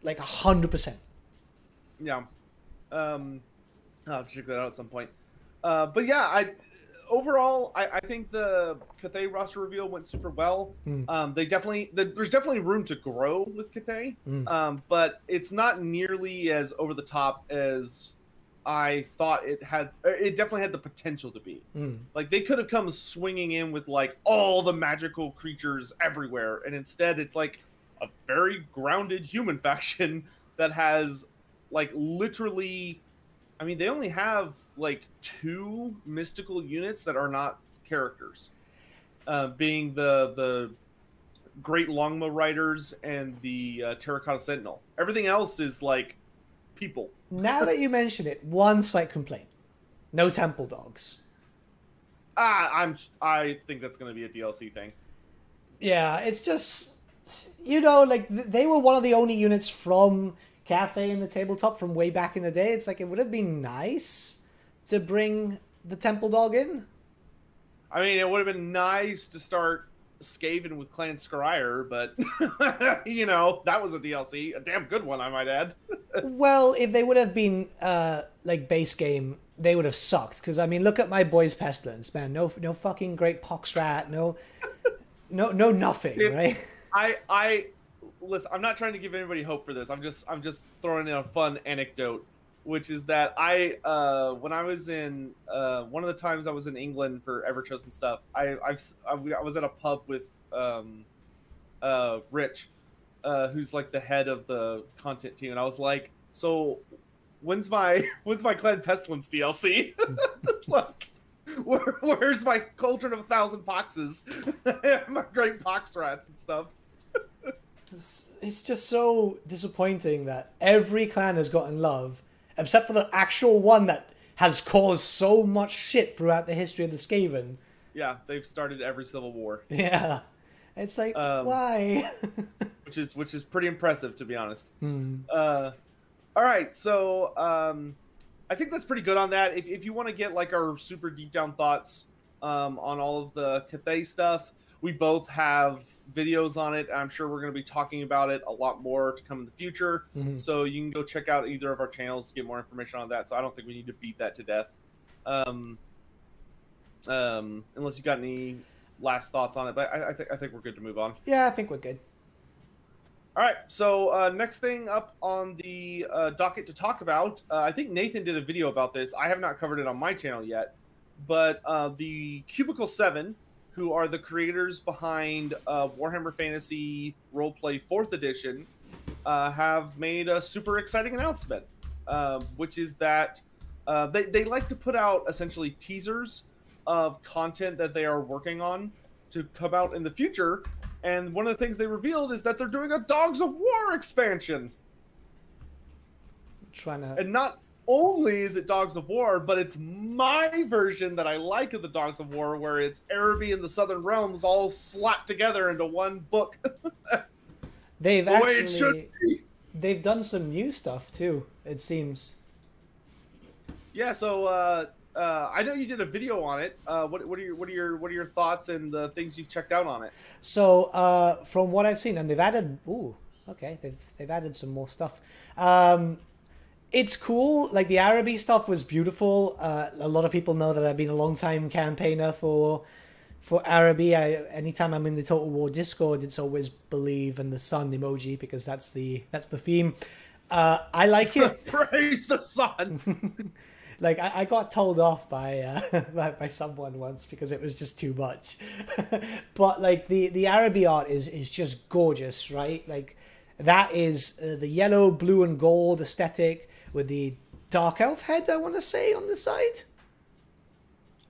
S1: Like 100%.
S2: Yeah. I'll have to check that out at some point. But yeah, overall, I think the Cathay roster reveal went super well. There's definitely room to grow with Cathay, but it's not nearly as over the top as I thought it had. It definitely had the potential to be. Like they could have come swinging in with like all the magical creatures everywhere, and instead it's like a very grounded human faction that has like literally. I mean, they only have like 2 mystical units that are not characters, being the Great Longma Riders and the Terracotta Sentinel. Everything else is like people.
S1: Now that you mention it, one slight complaint: no temple dogs.
S2: I think that's going to be a DLC thing.
S1: Yeah, it's just, like they were one of the only units from Cafe in the tabletop from way back in the day. It's like it would have been nice to bring the temple dog in.
S2: I mean, it would have been nice to start Skaven with Clan Scryer, but that was a DLC, a damn good one, I might add.
S1: Well, if they would have been like base game, they would have sucked. Because I mean, look at my boys Pestilence, man. No fucking great Poxrat. No nothing, right?
S2: Listen, I'm not trying to give anybody hope for this. I'm just throwing in a fun anecdote, which is that when I was in one of the times I was in England for Everchosen stuff, I was at a pub with Rich, who's like the head of the content team, and I was like, so when's my Clan Pestilence DLC? Like, where's my Cauldron of 1,000 Poxes? My great pox rats and stuff.
S1: It's just so disappointing that every clan has gotten love, except for the actual one that has caused so much shit throughout the history of the Skaven.
S2: Yeah, they've started every civil war.
S1: Yeah. It's like, why?
S2: which is pretty impressive, to be honest.
S1: Hmm.
S2: All right, so I think that's pretty good on that. If you want to get like our super deep down thoughts on all of the Cathay stuff, we both have videos on it. I'm sure we're going to be talking about it a lot more to come in the future.
S1: Mm-hmm.
S2: So you can go check out either of our channels to get more information on that. So I don't think we need to beat that to death. Unless you got any last thoughts on it, but I think we're good to move on.
S1: Yeah, I think we're good.
S2: All right, so next thing up on the docket to talk about, I think Nathan did a video about this. I have not covered it on my channel yet, but the Cubicle 7, who are the creators behind Warhammer Fantasy Roleplay 4th Edition, have made a super exciting announcement, which is that they like to put out essentially teasers of content that they are working on to come out in the future. And one of the things they revealed is that they're doing a Dogs of War expansion. And not only is it Dogs of War, but it's my version that I like of the Dogs of War, where it's Araby and the Southern Realms all slapped together into one book.
S1: They've they've done some new stuff too, it seems.
S2: Yeah, so I know you did a video on it. What are your thoughts and the things you've checked out on it?
S1: So from what I've seen, and they've added they've added some more stuff. It's cool. Like the Araby stuff was beautiful. A lot of people know that I've been a long time campaigner for Araby. Anytime I'm in the Total War Discord, it's always believe and the sun emoji because that's the theme. I like it.
S2: Praise the sun.
S1: Like I got told off by someone once because it was just too much. But like the Araby art is just gorgeous, right? Like that is the yellow, blue, and gold aesthetic with the dark elf head, I want to say, on the side.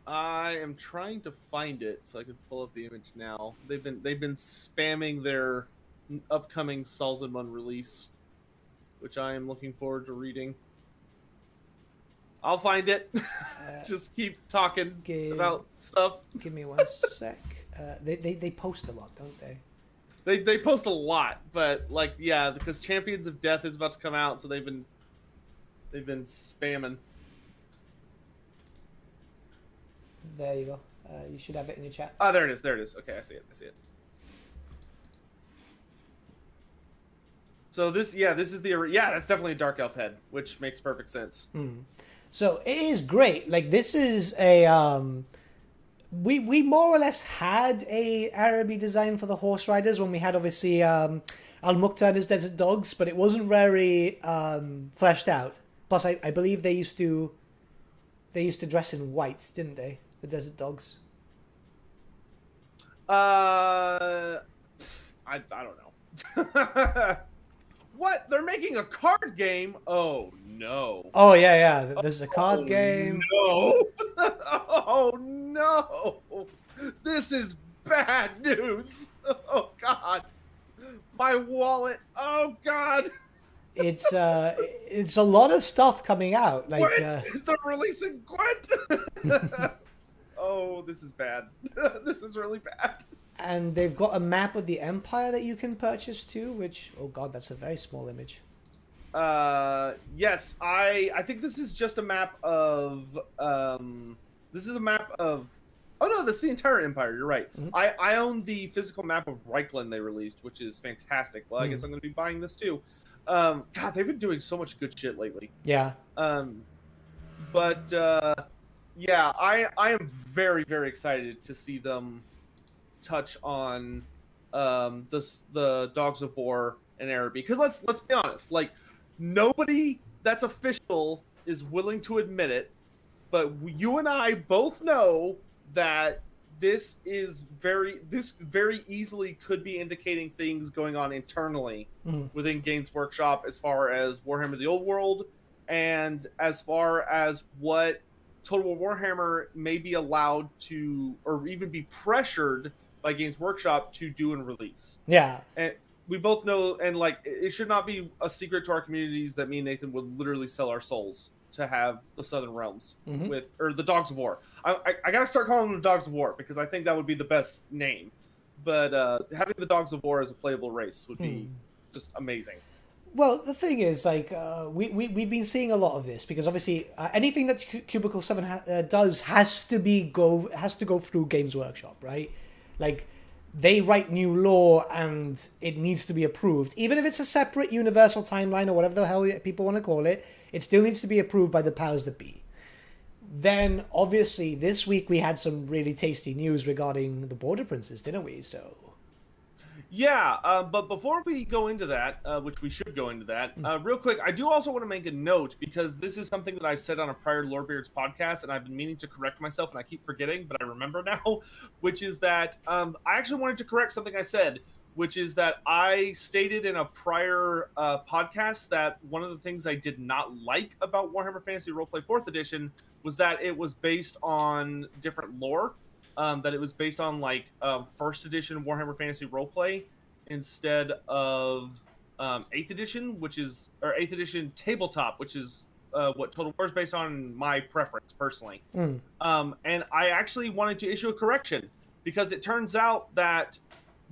S2: I am trying to find it so I can pull up the image now. They've been spamming their upcoming Salzman release, which I am looking forward to reading. I'll find it. Just keep talking about stuff.
S1: Give me one sec. They post a lot, don't they?
S2: They post a lot, but like yeah, because Champions of Death is about to come out, so they've been spamming.
S1: There you go. You should have it in your chat.
S2: Oh, there it is. Okay, I see it. So this is that's definitely a dark elf head, which makes perfect sense.
S1: So it is great. Like this is a we more or less had a Araby design for the horse riders when we had obviously Al Muqtada as Desert Dogs, but it wasn't very fleshed out. Plus, I believe they used to dress in white, didn't they? The Desert Dogs.
S2: I don't know. What? They're making a card game? Oh no.
S1: Oh yeah. There's a card game.
S2: No. Oh no. This is bad news. Oh god. My wallet. Oh god.
S1: It's a lot of stuff coming out. Like
S2: they're releasing Gwent. Oh, this is bad. This is really bad.
S1: And they've got a map of the Empire that you can purchase too, which, oh god, that's a very small image.
S2: Yes, I think this is just a map of, oh no, that's the entire Empire, you're right. Mm-hmm. I own the physical map of Reichland they released, which is fantastic. Well, I guess I'm going to be buying this too. God, they've been doing so much good shit lately.
S1: Yeah.
S2: Yeah, I am very, very excited to see them touch on the Dogs of War and Araby, because let's be honest, like nobody that's official is willing to admit it, but you and I both know that this very easily could be indicating things going on internally within Games Workshop as far as Warhammer The Old World and as far as what Total War Warhammer may be allowed to, or even be pressured by Games Workshop to do and release.
S1: Yeah.
S2: And we both know, and like, it should not be a secret to our communities that me and Nathan would literally sell our souls to have the Southern Realms or the Dogs of War. I gotta start calling them the Dogs of War because I think that would be the best name. but having the Dogs of War as a playable race would be just amazing.
S1: Well, the thing is, like, we've been seeing a lot of this because obviously anything that Cubicle 7 does has to go through Games Workshop, right? Like, they write new lore and it needs to be approved. Even if it's a separate universal timeline or whatever the hell people want to call it, it still needs to be approved by the powers that be. Then, obviously, this week we had some really tasty news regarding the Border Princes, didn't we? So...
S2: Yeah, but before we go into that, which we should go into that, real quick, I do also want to make a note, because this is something that I've said on a prior Lorebeards podcast, and I've been meaning to correct myself, and I keep forgetting, but I remember now, which is that I actually wanted to correct something I said, which is that I stated in a prior podcast that one of the things I did not like about Warhammer Fantasy Roleplay 4th Edition was that it was based on different lore. That it was based on like first edition Warhammer Fantasy Roleplay instead of 8th edition, or 8th edition tabletop, which is what Total War is based on, in my preference personally. And I actually wanted to issue a correction, because it turns out that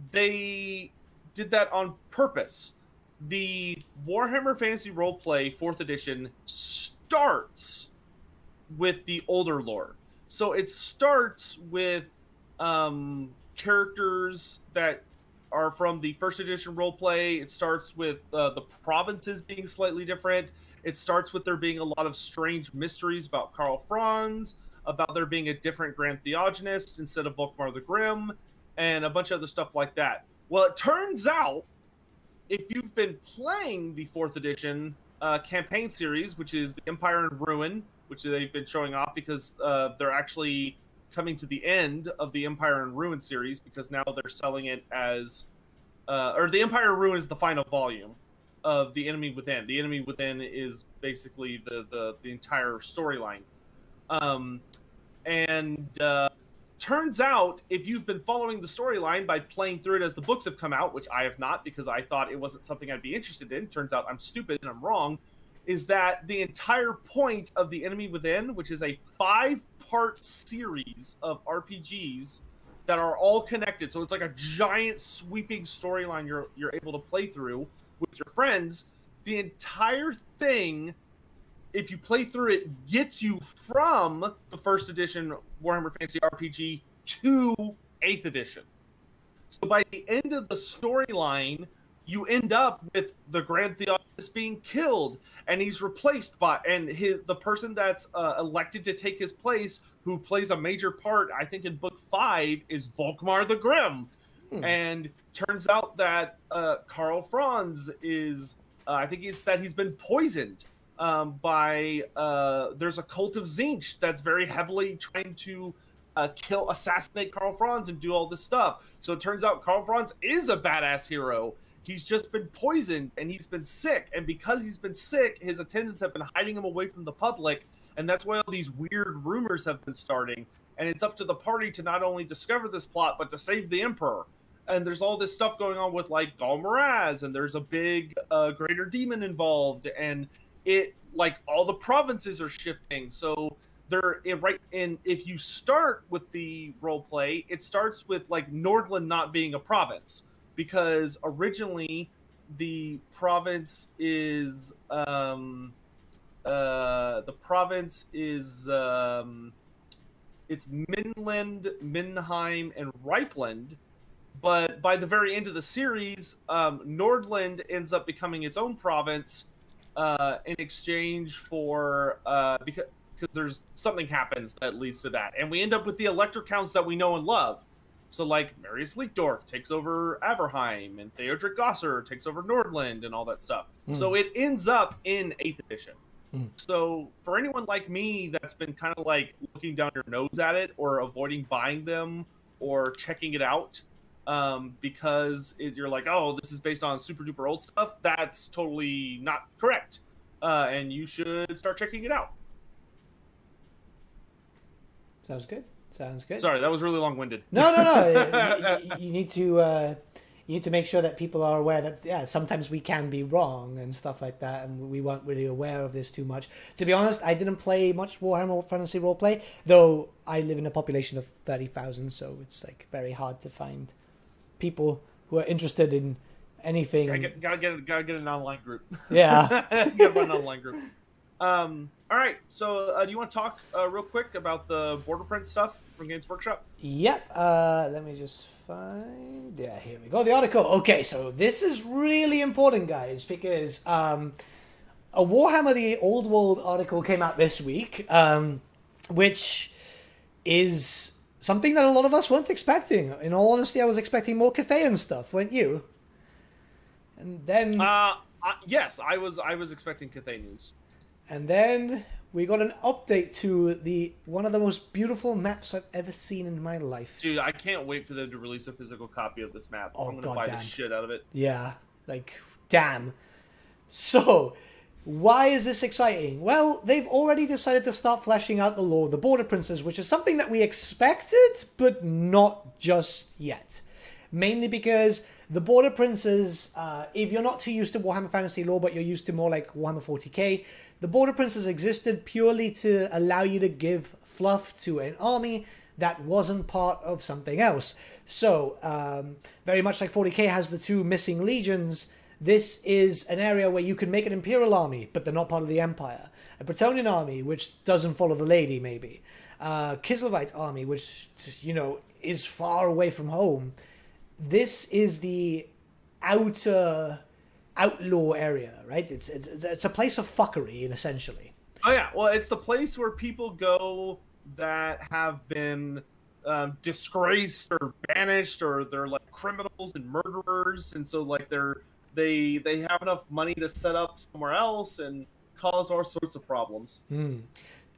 S2: they did that on purpose. The Warhammer Fantasy Roleplay 4th edition starts with the older lore. So it starts with characters that are from the first edition roleplay. It starts with the provinces being slightly different. It starts with there being a lot of strange mysteries about Karl Franz, about there being a different Grand Theogenist instead of Volkmar the Grim, and a bunch of other stuff like that. Well, it turns out, if you've been playing the 4th edition campaign series, which is the Empire in Ruin, which they've been showing off because they're actually coming to the end of the Empire in Ruin series, because now they're selling it as... or the Empire in Ruin is the final volume of The Enemy Within. The Enemy Within is basically the entire storyline. Turns out, if you've been following the storyline by playing through it as the books have come out, which I have not because I thought it wasn't something I'd be interested in, turns out I'm stupid and I'm wrong, is that the entire point of The Enemy Within, which is a 5-part series of RPGs that are all connected, so it's like a giant sweeping storyline you're able to play through with your friends, the entire thing, if you play through it, gets you from the first edition Warhammer Fantasy RPG to 8th edition. So by the end of the storyline, you end up with the Grand Theogenist being killed, and he's replaced by, the person that's elected to take his place, who plays a major part, I think in book 5, is Volkmar the Grim. And turns out that Karl Franz is, I think it's that he's been poisoned by, there's a cult of Tzeentch that's very heavily trying to assassinate Karl Franz and do all this stuff. So it turns out Karl Franz is a badass hero. He's just been poisoned and he's been sick. And because he's been sick, his attendants have been hiding him away from the public. And that's why all these weird rumors have been starting. And it's up to the party to not only discover this plot, but to save the Emperor. And there's all this stuff going on with, like, Gal Maraz, and there's a big greater demon involved. And it, like, all the provinces are shifting. So if you start with the role play, it starts with, like, Nordland not being a province. Because originally the province is it's Minland, Minheim, and Reikland. But by the very end of the series, Nordland ends up becoming its own province in exchange for because there's something happens that leads to that, and we end up with the Elector Counts that we know and love. So, like, Marius Leekdorf takes over Averheim, and Theodric Gosser takes over Nordland, and all that stuff. So it ends up in 8th edition. So for anyone like me that's been kind of, like, looking down your nose at it, or avoiding buying them, or checking it out, because you're like, oh, this is based on super duper old stuff, that's totally not correct. And you should start checking it out.
S1: Sounds good. Sounds good.
S2: Sorry, that was really long-winded.
S1: No. You need to make sure that people are aware that sometimes we can be wrong and stuff like that, and we weren't really aware of this too much. To be honest, I didn't play much Warhammer Fantasy Roleplay, though I live in a population of 30,000, so it's like very hard to find people who are interested in anything.
S2: Gotta get an online group.
S1: Yeah.
S2: Gotta run an online group. All right. So, do you want to talk real quick about the border print stuff from Games Workshop?
S1: Yep. Let me just find. Yeah, here we go. The article. Okay, so this is really important, guys, because a Warhammer The Old World article came out this week, which is something that a lot of us weren't expecting. In all honesty, I was expecting more Cathayan stuff, weren't you? And then...
S2: yes, I was expecting Cathay news.
S1: And then we got an update to one of the most beautiful maps I've ever seen in my life.
S2: Dude, I can't wait for them to release a physical copy of this map. I'm gonna buy the shit out of it.
S1: Yeah, like, damn. So, why is this exciting? Well, they've already decided to start fleshing out the lore of the Border Princes, which is something that we expected, but not just yet. Mainly because the Border Princes, if you're not too used to Warhammer Fantasy lore, but you're used to more like Warhammer 40k, the Border Princes existed purely to allow you to give fluff to an army that wasn't part of something else. So, very much like 40k has the two missing legions, this is an area where you can make an Imperial army, but they're not part of the Empire. A Bretonnian army, which doesn't follow the lady, maybe. Kislevite army, which, you know, is far away from home. This is the outer outlaw area, right? It's a place of fuckery, essentially.
S2: Oh yeah, well, it's the place where people go that have been disgraced or banished, or they're like criminals and murderers, and so like they have enough money to set up somewhere else and cause all sorts of problems.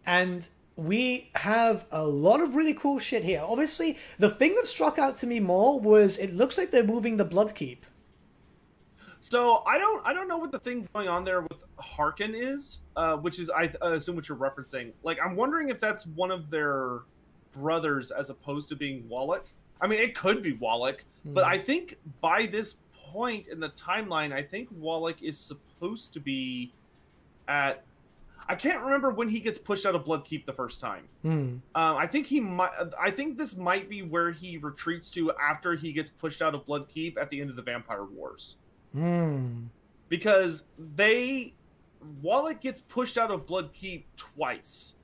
S1: And we have a lot of really cool shit here. Obviously, the thing that struck out to me more was it looks like they're moving the Bloodkeep.
S2: So I don't know what the thing going on there with Harkin is, which is I assume what you're referencing. Like, I'm wondering if that's one of their brothers as opposed to being Wallach. I mean, it could be Wallach, but I think by this point in the timeline, I think Wallach is supposed to be at... I can't remember when he gets pushed out of Bloodkeep the first time. I think he might. I think this might be where he retreats to after he gets pushed out of Bloodkeep at the end of the Vampire Wars. Because Wallach gets pushed out of Bloodkeep twice.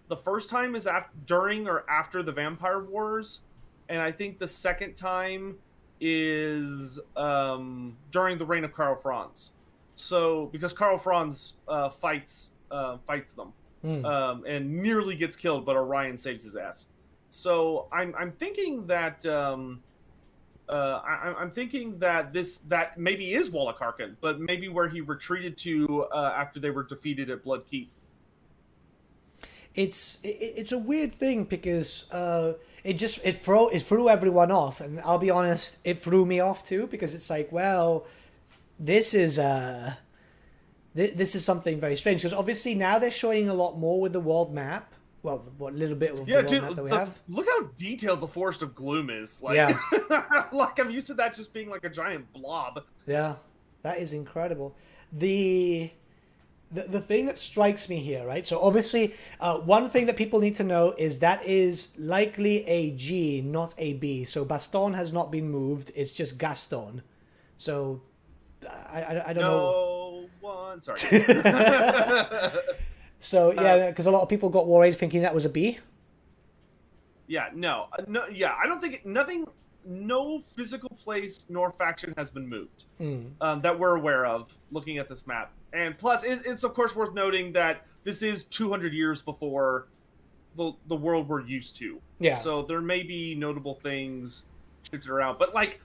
S2: The first time is during or after the Vampire Wars, and I think the second time is during the reign of Karl Franz. So because Karl Franz fights them and nearly gets killed, but Orion saves his ass. So I'm thinking that I'm thinking that that maybe is Wallach Harkin, but maybe where he retreated to after they were defeated at Bloodkeep.
S1: It's a weird thing because it threw everyone off, and I'll be honest, it threw me off too, because it's like, well, this is something very strange, because obviously now they're showing a lot more with the world map. Well, what little bit of the world map that we have.
S2: Look how detailed the Forest of Gloom is. Like,
S1: yeah.
S2: Like, I'm used to that just being like a giant blob.
S1: Yeah, that is incredible. The thing that strikes me here, right? So obviously, one thing that people need to know is that is likely a G, not a B. So Baston has not been moved. It's just Gaston. So I don't know.
S2: No one. Sorry.
S1: So yeah, because a lot of people got worried thinking that was a B.
S2: Yeah. No. Yeah. I don't think no physical place nor faction has been moved that we're aware of looking at this map. And plus, it's of course worth noting that this is 200 years before the world we're used to.
S1: Yeah.
S2: So there may be notable things shifted around. But like,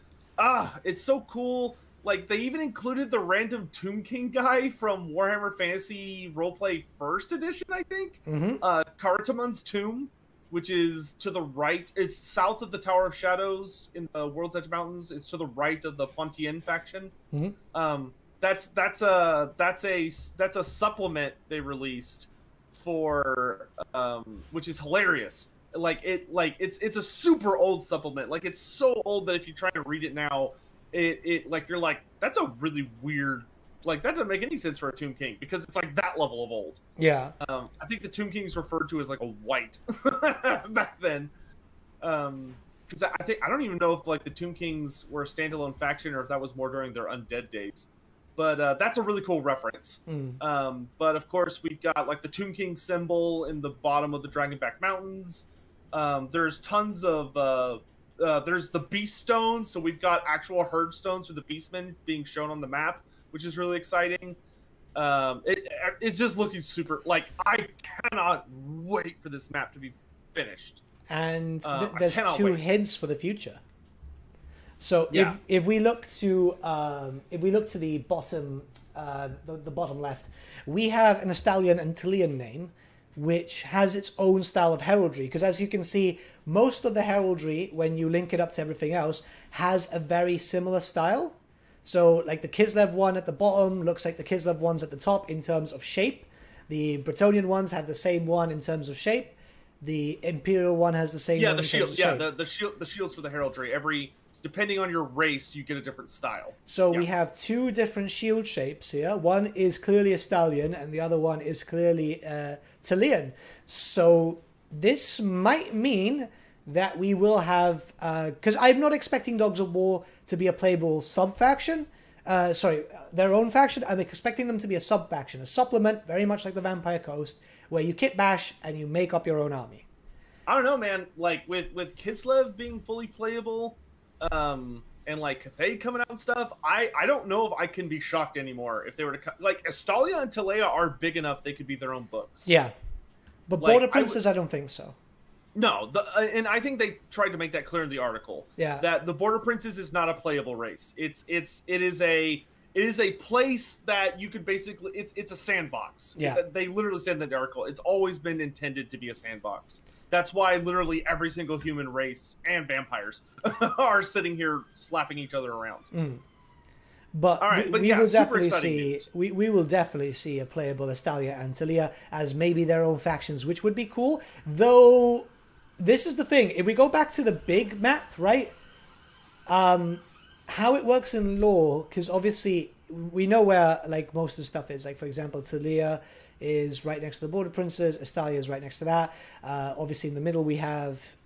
S2: it's so cool. Like, they even included the random Tomb King guy from Warhammer Fantasy Roleplay First Edition, I think. Karatamun's Tomb, which is to the right. It's south of the Tower of Shadows in the World's Edge Mountains. It's to the right of the Pontien faction. That's a supplement they released for which is hilarious. It's a super old supplement. Like, it's so old that if you try to read it now, it like, you're like, that's a really weird, like, that doesn't make any sense for a Tomb King, because it's like that level of old.
S1: Yeah.
S2: I think the Tomb King's referred to as like a white back then. because I don't even know if like the Tomb Kings were a standalone faction or if that was more during their undead days. But that's a really cool reference. But of course, we've got like the Tomb King symbol in the bottom of the Dragonback Mountains. There's tons of there's the Beast Stones, so we've got actual herd stones for the Beastmen being shown on the map, which is really exciting. It's just looking super. Like, I cannot wait for this map to be finished.
S1: And there's two hints for the future. So if we look to the bottom the bottom left, we have an Estalian and Talian name, which has its own style of heraldry. Because as you can see, most of the heraldry, when you link it up to everything else, has a very similar style. So like the Kislev one at the bottom looks like the Kislev ones at the top in terms of shape. The Bretonnian ones have the same one in terms of shape. The Imperial one has the same one
S2: the
S1: in
S2: shield,
S1: terms of shape.
S2: the shields for the heraldry. Depending on your race, you get a different style.
S1: So we have two different shield shapes here. One is clearly a stallion, and the other one is clearly Talian. So this might mean that we will have... Because I'm not expecting Dogs of War to be a playable sub-faction. Their own faction. I'm expecting them to be a sub-faction, a supplement, very much like the Vampire Coast, where you kit bash and you make up your own army.
S2: I don't know, man. Like, with Kislev being fully playable... and like Cathay coming out and stuff, I don't know if I can be shocked anymore if they were to like Estalia and Talea are big enough they could be their own books.
S1: Yeah, but like, Border Princes, I don't think so.
S2: No, and I think they tried to make that clear in the article.
S1: Yeah,
S2: that the Border Princes is not a playable race. It is a place that you could basically it's a sandbox.
S1: Yeah,
S2: they literally said in the article it's always been intended to be a sandbox. That's why literally every single human race and vampires are sitting here slapping each other around.
S1: But, we will definitely see we will definitely see a playable Estalia and Talia as maybe their own factions, which would be cool. Though this is the thing: if we go back to the big map, right? How it works in lore, because obviously we know where like most of the stuff is. Like for example, Talia is right next to the Border Princes. Estalia is right next to that. Obviously, in the middle we have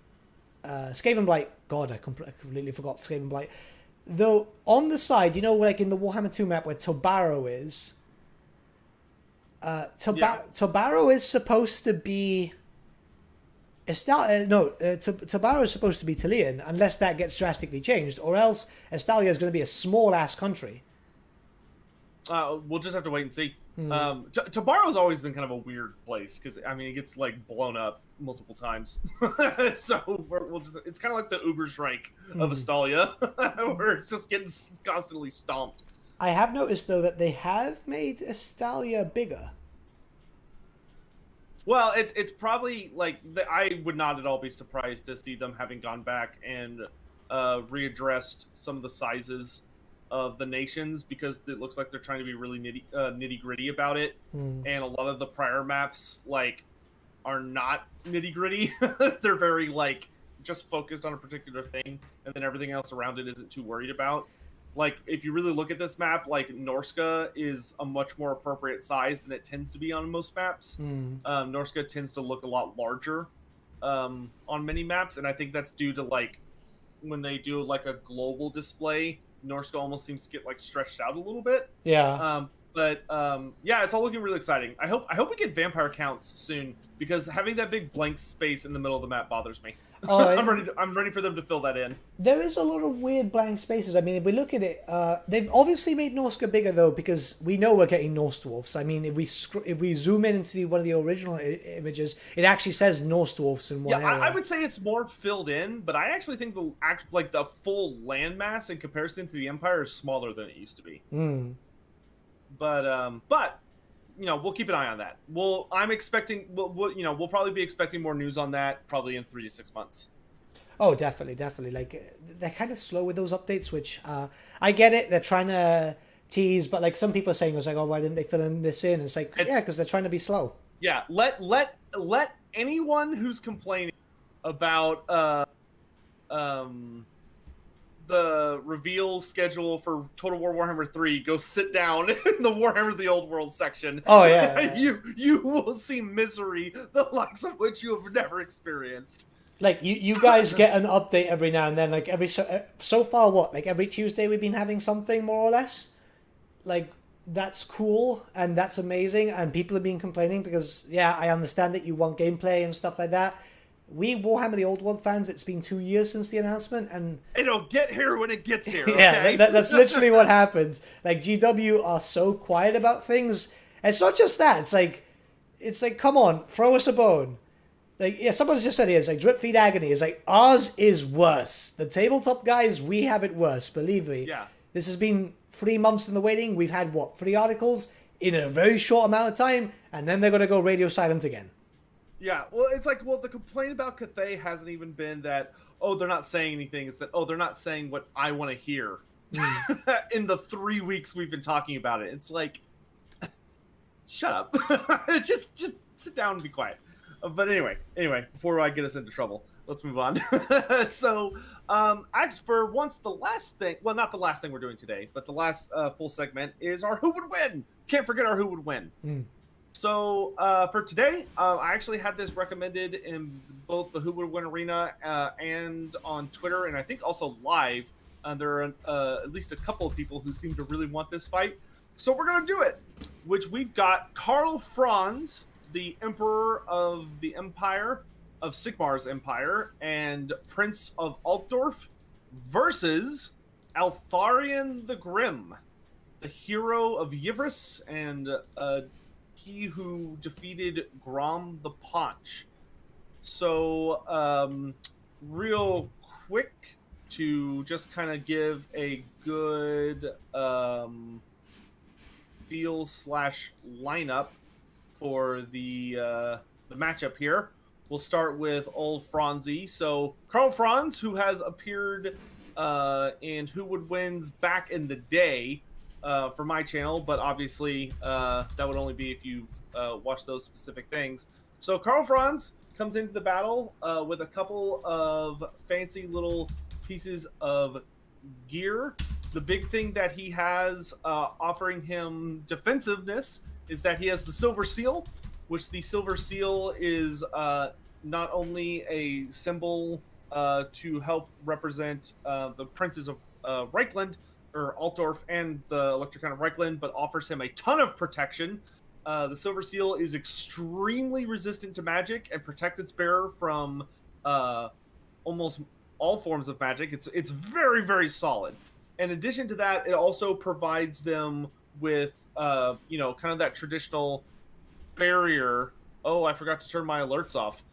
S1: Skaven Blight. God, I completely forgot Skaven Blight. Though on the side, you know, like in the Warhammer 2 map where Tobaro is, Tobaro is supposed to be Tobaro is supposed to be Talian, unless that gets drastically changed, or else Estalia is going to be a small ass country.
S2: We'll just have to wait and see. Tabaro's always been kind of a weird place because I mean it gets like blown up multiple times, so it's kind of like the Uberschreik of Estalia, where it's just getting constantly stomped.
S1: I have noticed though that they have made Estalia bigger.
S2: Well, it's probably like I would not at all be surprised to see them having gone back and readdressed some of the sizes of the nations, because it looks like they're trying to be really nitty gritty about it, and a lot of the prior maps like are not nitty gritty. They're very like just focused on a particular thing, and then everything else around it isn't too worried about. Like if you really look at this map, like Norska is a much more appropriate size than it tends to be on most maps. Norska tends to look a lot larger on many maps, and I think that's due to like when they do like a global display, Norska almost seems to get like stretched out a little bit.
S1: Yeah.
S2: Yeah, it's all looking really exciting. I hope we get vampire counts soon, because having that big blank space in the middle of the map bothers me. Oh, I'm ready for them to fill that in.
S1: There is a lot of weird blank spaces. I mean, if we look at it, they've obviously made Norska bigger though, because we know we're getting Norse dwarfs. I mean, if we zoom in into one of the original images, it actually says Norse dwarfs in one area.
S2: I would say it's more filled in, but I actually think the full landmass in comparison to the Empire is smaller than it used to be. But you know, we'll keep an eye on that. We'll probably be expecting more news on that probably in 3 to 6 months.
S1: Oh, definitely. Like they're kind of slow with those updates, which I get it. They're trying to tease, but like some people are saying, it's like, oh, why didn't they fill in this in? And it's like, yeah, because they're trying to be slow.
S2: Yeah, let anyone who's complaining about the reveal schedule for Total War Warhammer 3 go sit down in the Warhammer The Old World section.
S1: Oh yeah.
S2: You will see misery the likes of which you have never experienced.
S1: Like you guys get an update every now and then. Like so far, what, like every Tuesday we've been having something more or less. Like that's cool and that's amazing. And people have been complaining because I understand that you want gameplay and stuff like that. We Warhammer The Old World fans, it's been 2 years since the announcement, and
S2: it'll get here when it gets here. Okay?
S1: Yeah, that's literally what happens. Like GW are so quiet about things. And it's not just that. It's like, come on, throw us a bone. Like, someone's just said here, it's like drip feed agony. It's like, ours is worse. The tabletop guys, we have it worse, believe me.
S2: Yeah.
S1: This has been 3 months in the waiting. We've had, 3 articles in a very short amount of time, and then they're going to go radio silent again.
S2: Yeah, well, it's like, the complaint about Cathay hasn't even been that, they're not saying anything. It's that, they're not saying what I want to hear in the 3 weeks we've been talking about it. It's like, shut up. just sit down and be quiet. But anyway, before I get us into trouble, let's move on. So, for once, the last thing, well, not the last thing we're doing today, but the last full segment is our Who Would Win. Can't forget our Who Would Win. So, for today, I actually had this recommended in both the Who Would Win Arena and on Twitter, and I think also live. There are at least a couple of people who seem to really want this fight. So we're going to do it, which we've got Karl Franz, the Emperor of the Empire, of Sigmar's Empire, and Prince of Altdorf, versus Altharion the Grim, the hero of Yivris, and he who defeated Grom the Paunch. So, real quick, to just kind of give a good feel/lineup for the matchup here. We'll start with old Franzi. So Karl Franz, who has appeared in Who Would Wins back in the day for my channel, but obviously that would only be if you've watched those specific things. So Karl Franz comes into the battle with a couple of fancy little pieces of gear. The big thing that he has offering him defensiveness is that he has the Silver Seal, which the Silver Seal is not only a symbol to help represent the princes of Reichland, or Altdorf, and the Electrocon of Reichland, but offers him a ton of protection. The Silver Seal is extremely resistant to magic and protects its bearer from almost all forms of magic. It's very, very solid. In addition to that, it also provides them with, kind of that traditional barrier. Oh, I forgot to turn my alerts off.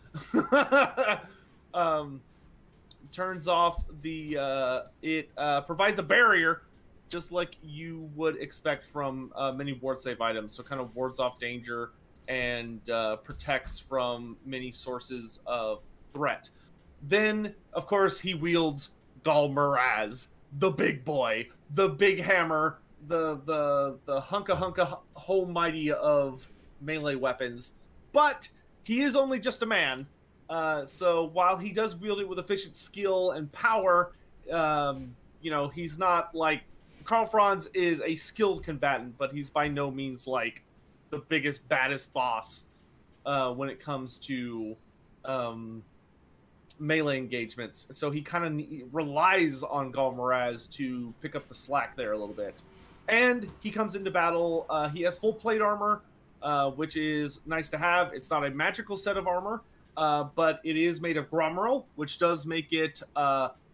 S2: Turns off the, it provides a barrier, just like you would expect from many ward save items. So kind of wards off danger and protects from many sources of threat. Then, of course, he wields Gal Maraz, the big boy, the big hammer, the hunka whole mighty of melee weapons. But he is only just a man. So while he does wield it with efficient skill and power, he's not like... Karl Franz is a skilled combatant, but he's by no means like the biggest, baddest boss when it comes to melee engagements. So he kind of relies on Gal Maraz to pick up the slack there a little bit. And he comes into battle. He has full plate armor, which is nice to have. It's not a magical set of armor, but it is made of Grommeril, which does make it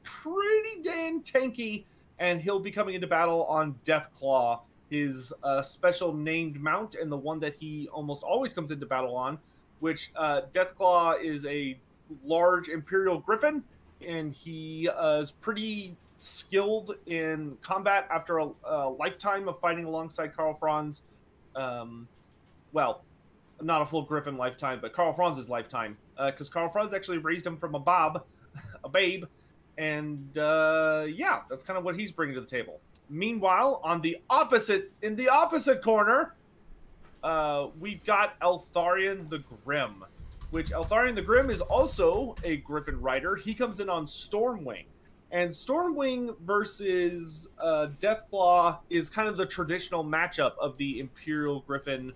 S2: pretty dang tanky. And he'll be coming into battle on Deathclaw, his special named mount, and the one that he almost always comes into battle on, which Deathclaw is a large Imperial Griffin, and he is pretty skilled in combat after a lifetime of fighting alongside Karl Franz. Well, not a full Griffin lifetime, but Karl Franz's lifetime, because Karl Franz actually raised him from a babe, and that's kind of what he's bringing to the table. Meanwhile, in the opposite corner, we've got Altharion the Grim, which Altharion the Grim is also a Griffin rider. He comes in on Stormwing. And Stormwing versus Deathclaw is kind of the traditional matchup of the Imperial Griffin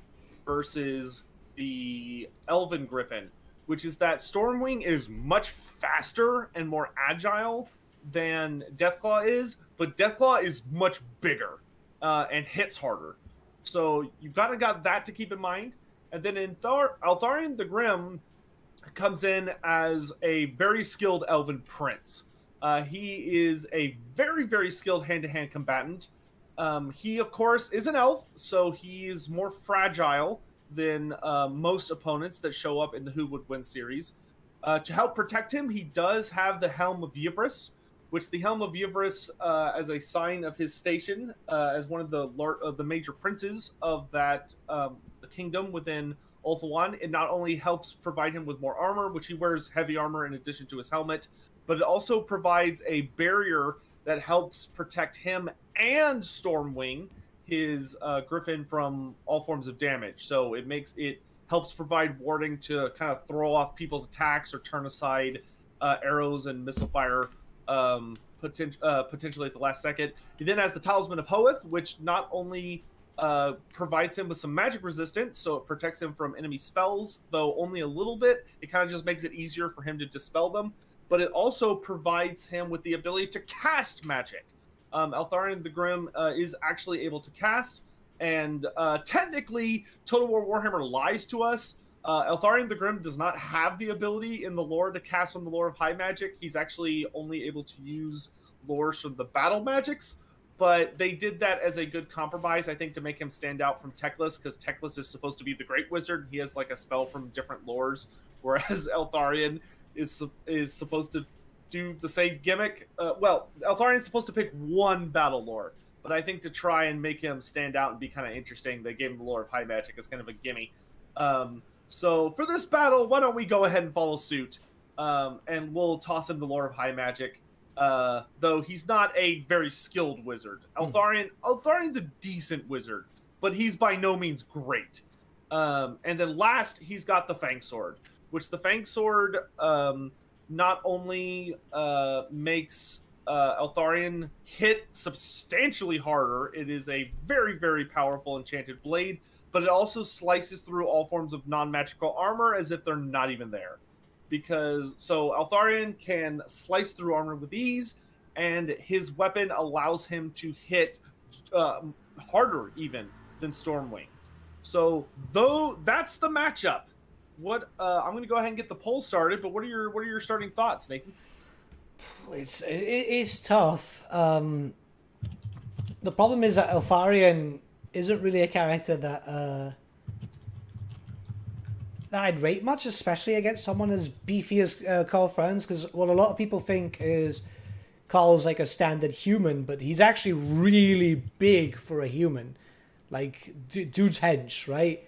S2: versus the Elven Griffin, which is that Stormwing is much faster and more agile than Deathclaw is, but Deathclaw is much bigger and hits harder. So you've got that to keep in mind. And then in Altharion the Grim comes in as a very skilled Elven Prince. He is a very, very skilled hand-to-hand combatant. He, of course, is an elf, so he's more fragile than most opponents that show up in the Who Would Win series. To help protect him, he does have the Helm of Yivris, which the Helm of Yivris, as a sign of his station, as one of the major princes of that kingdom within Ulthuan, it not only helps provide him with more armor, which he wears heavy armor in addition to his helmet, but it also provides a barrier that helps protect him and Stormwing, his griffin, from all forms of damage. So it helps provide warding to kind of throw off people's attacks or turn aside arrows and missile fire potentially at the last second. He then has the Talisman of Hoeth, which not only provides him with some magic resistance, so it protects him from enemy spells, though only a little bit. It kind of just makes it easier for him to dispel them, but it also provides him with the ability to cast magic. Altharion the Grim is actually able to cast, and technically, Total War Warhammer lies to us. Altharion the Grim does not have the ability in the lore to cast from the lore of high magic. He's actually only able to use lores from the battle magics, but they did that as a good compromise, I think, to make him stand out from Teclis, because Teclis is supposed to be the Great Wizard. He has like a spell from different lores, whereas Altharion is supposed to do the same gimmick. Altharion's supposed to pick one battle lore, but I think to try and make him stand out and be kind of interesting, they gave him the lore of high magic as kind of a gimme. So for this battle, why don't we go ahead and follow suit, and we'll toss him the lore of high magic, though he's not a very skilled wizard. Altharion's a decent wizard, but he's by no means great. And then last, he's got the Fang Sword, which the Fang Sword not only makes Altharion hit substantially harder, it is a very, very powerful enchanted blade, but it also slices through all forms of non-magical armor as if they're not even there. So Altharion can slice through armor with ease, and his weapon allows him to hit harder even than Stormwing. So though that's the matchup, I'm going to go ahead and get the poll started. But what are your starting thoughts, Nathan?
S1: It's tough. The problem is that Altharion isn't really a character that I'd rate much, especially against someone as beefy as Carl Franz, because what a lot of people think is Carl's like a standard human, but he's actually really big for a human. Like, dude's hench, right?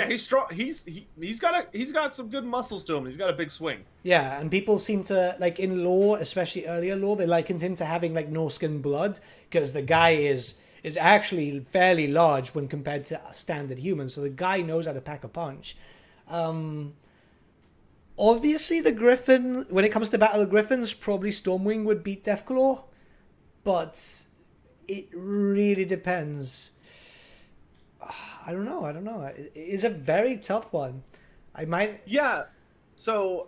S2: He's strong. He's got some good muscles to him. He's got a big swing.
S1: Yeah, and people seem to, like, in lore, especially earlier lore, they likened him to having like no skin blood, because the guy is actually fairly large when compared to standard humans. So the guy knows how to pack a punch. Obviously, the Griffin, when it comes to Battle of Griffins, probably Stormwing would beat Deathclaw, but it really depends. I don't know. It is a very tough one.
S2: Yeah. So,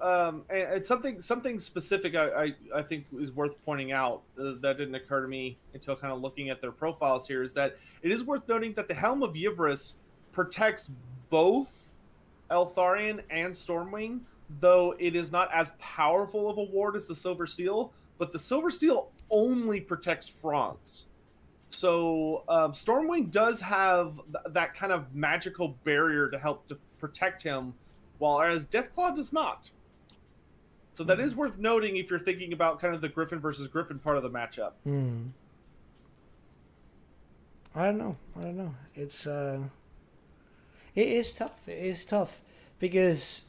S2: and it's something specific I think is worth pointing out that didn't occur to me until kind of looking at their profiles here, is that it is worth noting that the Helm of Yivris protects both Altharion and Stormwing, though it is not as powerful of a ward as the Silver Seal, but the Silver Seal only protects Franz. So Stormwing does have that kind of magical barrier to help to protect him, whereas Deathclaw does not. So that is worth noting if you're thinking about kind of the Griffin versus Griffin part of the matchup.
S1: I don't know. It is tough. It is tough because...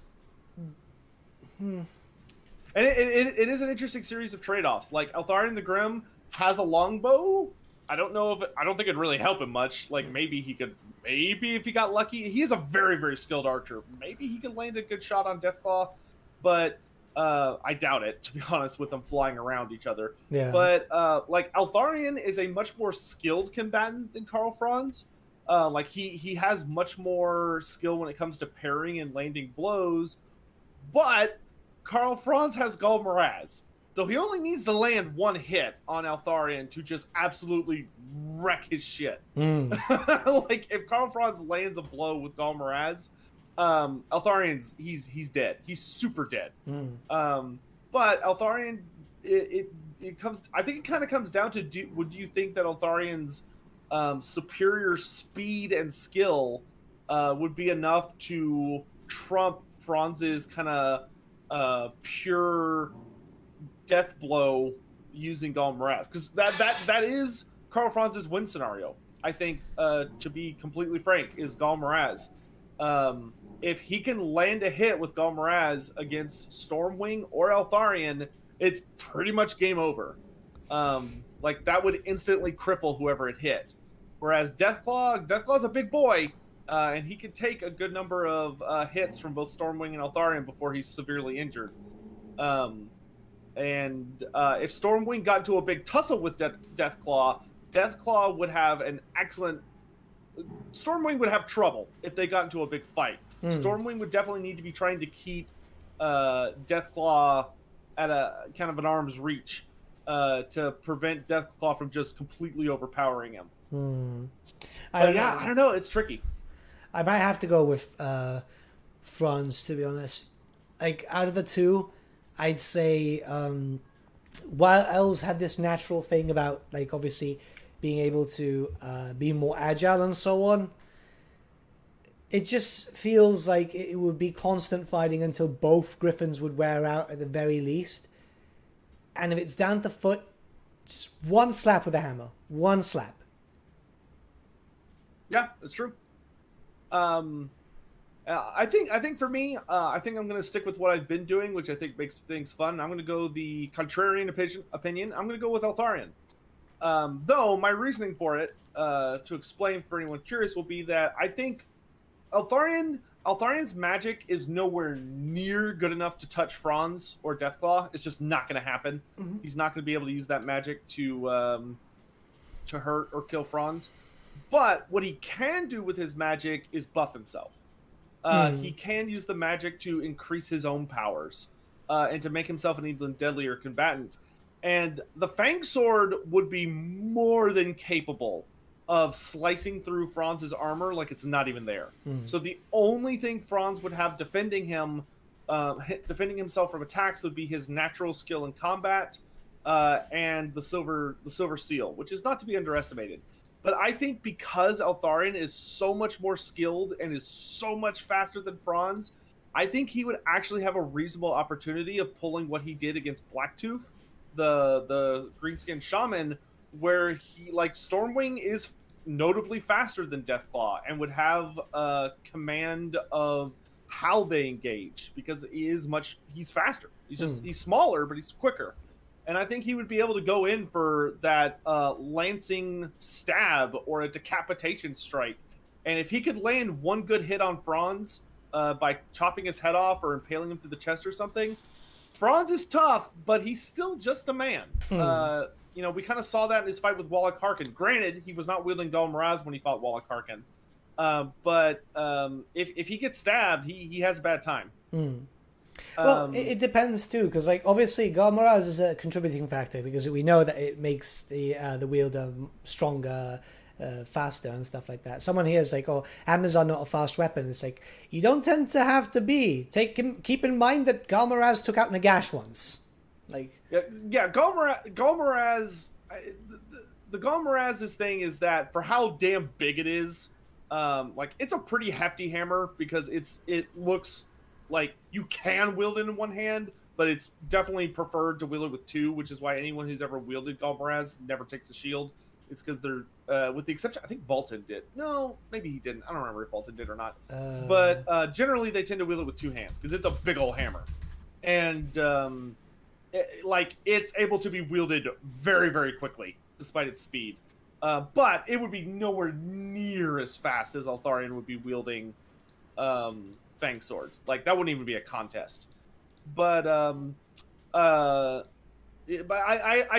S2: And it is an interesting series of trade-offs. Like, Altharion the Grim has a longbow. I don't think it'd really help him much. Like, maybe if he got lucky, he is a very, very skilled archer. Maybe he could land a good shot on Deathclaw, but I doubt it, to be honest, with them flying around each other.
S1: Yeah.
S2: But like, Altharion is a much more skilled combatant than Karl Franz. Like, he has much more skill when it comes to parrying and landing blows, But Karl Franz has Gul Miraz. So he only needs to land one hit on Eltharion to just absolutely wreck his shit. Like, if Karl Franz lands a blow with Gul Miraz, Eltharion's, he's dead. He's super dead. But Eltharion, it comes, I think it kind of comes down to, would you think that Eltharion's superior speed and skill would be enough to trump Franz's kind of pure death blow using Gul Miraz? Because that is Karl Franz's win scenario, I think, to be completely frank, is Gul Miraz. If he can land a hit with Gul Miraz against Stormwing or Eltharion, it's pretty much game over. Like, that would instantly cripple whoever it hit. Whereas Deathclaw's a big boy, and he can take a good number of hits from both Stormwing and Eltharion before he's severely injured. And if Stormwing got into a big tussle with Deathclaw would have an excellent... Stormwing would have trouble if they got into a big fight. Stormwing would definitely need to be trying to keep Deathclaw at a kind of an arm's reach to prevent Deathclaw from just completely overpowering him. I don't know. It's tricky.
S1: I might have to go with Franz, to be honest. Like, out of the two, I'd say while elves have this natural thing about, like, obviously being able to be more agile and so on, it just feels like it would be constant fighting until both griffins would wear out at the very least. And if it's down to foot, just one slap with a hammer. One slap.
S2: Yeah, that's true. I think for me, I think I'm going to stick with what I've been doing, which I think makes things fun. I'm going to go the contrarian opinion. I'm going to go with Eltharion. Though my reasoning for it, to explain for anyone curious, will be that I think Eltharion's magic is nowhere near good enough to touch Franz or Deathclaw. It's just not going to happen. He's not going to be able to use that magic to hurt or kill Franz. But what he can do with his magic is buff himself. He can use the magic to increase his own powers and to make himself an even deadlier combatant. And the Fang Sword would be more than capable of slicing through Franz's armor like it's not even there. So the only thing Franz would have defending himself from attacks would be his natural skill in combat and the silver seal, which is not to be underestimated. But I think because Eltharion is so much more skilled and is so much faster than Franz, I think he would actually have a reasonable opportunity of pulling what he did against Blacktooth, the Greenskin Shaman, where he, like, Stormwing is notably faster than Deathclaw and would have command of how they engage because he's faster. He's smaller, but he's quicker. And I think he would be able to go in for that lancing stab or a decapitation strike. And if he could land one good hit on Franz by chopping his head off or impaling him through the chest or something, Franz is tough, but he's still just a man. We kind of saw that in his fight with Wallach Harkin. Granted, he was not wielding Gul Miraz when he fought Wallach Harkin. But if he gets stabbed, he has a bad time.
S1: Well, it depends too, because, like, obviously Gul Miraz is a contributing factor because we know that it makes the wielder stronger, faster and stuff like that. Someone here is like, "Oh, hammers are not a fast weapon." It's like, you don't tend to have to be. Keep in mind that Gul Miraz took out Nagash once. Like,
S2: yeah, Gul Miraz. The Gul Miraz's thing is that for how damn big it is, like, it's a pretty hefty hammer because it looks like you can wield it in one hand, but it's definitely preferred to wield it with two, which is why anyone who's ever wielded Gul Miraz never takes a shield. It's because they're, with the exception, I think Volton did. No, maybe he didn't. I don't remember if Volton did or not. But generally they tend to wield it with two hands because it's a big old hammer. And, it's able to be wielded very, very quickly, despite its speed. But it would be nowhere near as fast as Eltharion would be wielding Fang Sword. Like, that wouldn't even be a contest. But I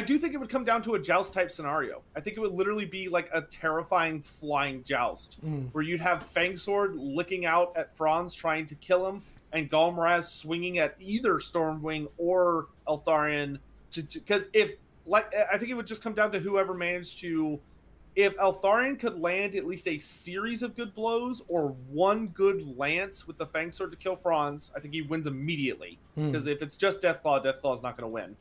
S2: do think it would come down to a joust type scenario. I think it would literally be like a terrifying flying joust where you'd have Fang Sword licking out at Franz trying to kill him, and Galmaraz swinging at either Stormwing or Eltharion, because I think it would just come down to whoever managed to. If Eltharion could land at least a series of good blows or one good lance with the Fang Sword to kill Franz, I think he wins immediately. Because if it's just Deathclaw is not going to win.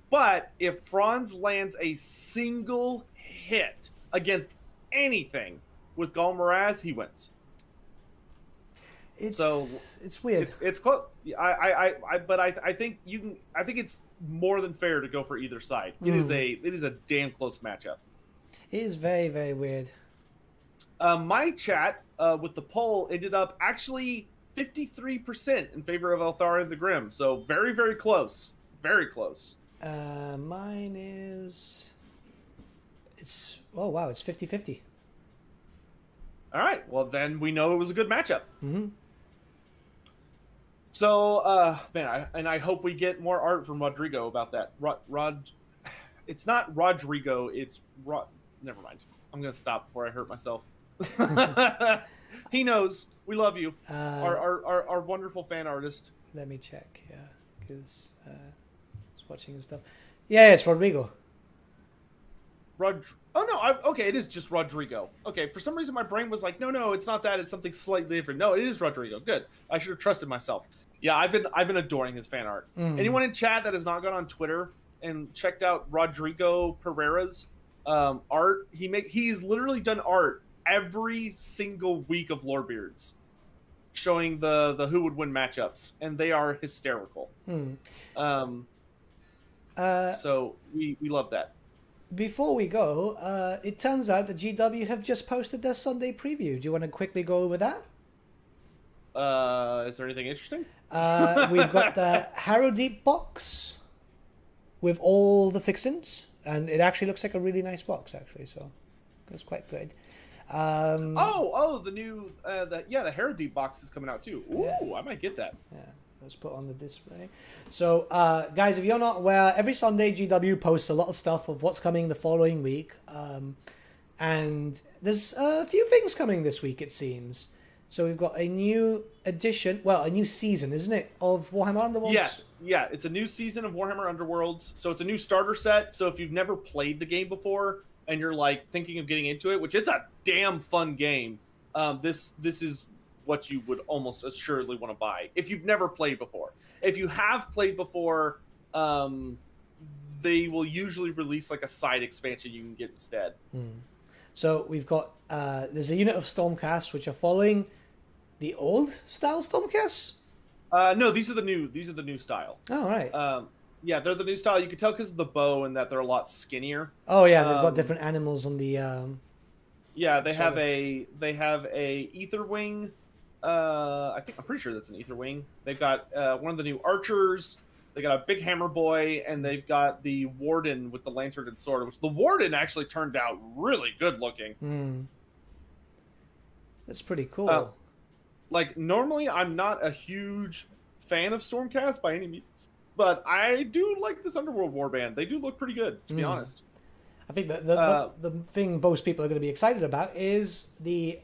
S2: But if Franz lands a single hit against anything with Galmaraz, he wins.
S1: It's weird.
S2: It's close. I think you can. I think it's more than fair to go for either side. It is a damn close matchup.
S1: It is very, very weird.
S2: My chat with the poll ended up actually 53% in favor of Eltharion the Grim. So very, very close. Very close.
S1: Mine is... Oh, wow, it's 50-50.
S2: All right. Well, then we know it was a good matchup.
S1: Mm-hmm.
S2: So, man, I hope we get more art from Rodrigo about that. It's not Rodrigo, it's Never mind. I'm going to stop before I hurt myself. He knows. We love you. Our wonderful fan artist.
S1: Let me check, yeah. Because it's watching and stuff. Yeah, it's Rodrigo.
S2: Oh, no. Okay, it is just Rodrigo. Okay, for some reason my brain was like, no, it's not that. It's something slightly different. No, it is Rodrigo. Good. I should have trusted myself. Yeah, I've been adoring his fan art. Anyone in chat that has not gone on Twitter and checked out Rodrigo Pereira's art, he's literally done art every single week of Lorebeards, showing the who would win matchups, and they are hysterical. So we love that.
S1: Before we go, it turns out that GW have just posted their Sunday preview. Do you want to quickly go over that?
S2: Is there anything interesting?
S1: We've got the Harrow Deep box with all the fixins. And it actually looks like a really nice box, actually. So that's quite good.
S2: The new the Harrow Deep box is coming out too. Ooh, yeah. I might get that.
S1: Yeah, let's put on the display. So, guys, if you're not aware, every Sunday GW posts a lot of stuff of what's coming the following week. And there's a few things coming this week, it seems. So we've got a new edition, a new season, isn't it, of Warhammer Underworlds?
S2: Yes, yeah, it's a new season of Warhammer Underworlds. So it's a new starter set. So if you've never played the game before and you're like thinking of getting into it, which it's a damn fun game, this is what you would almost assuredly want to buy if you've never played before. If you have played before, they will usually release like a side expansion you can get instead.
S1: So we've got there's a unit of Stormcasts which are following the old style Stormcasts.
S2: No, these are the new style.
S1: Oh, right.
S2: Yeah, they're the new style. You can tell because of the bow and that they're a lot skinnier.
S1: Oh yeah, they've got different animals on the.
S2: Yeah, they have a ether wing. I'm pretty sure that's an ether wing. They've got one of the new archers. They got a big hammer boy, and they've got the warden with the lantern and sword, which the warden actually turned out really good looking.
S1: That's pretty cool.
S2: Like, normally I'm not a huge fan of Stormcast by any means, but I do like this Underworld Warband. They do look pretty good, to be honest.
S1: I think the thing most people are going to be excited about is the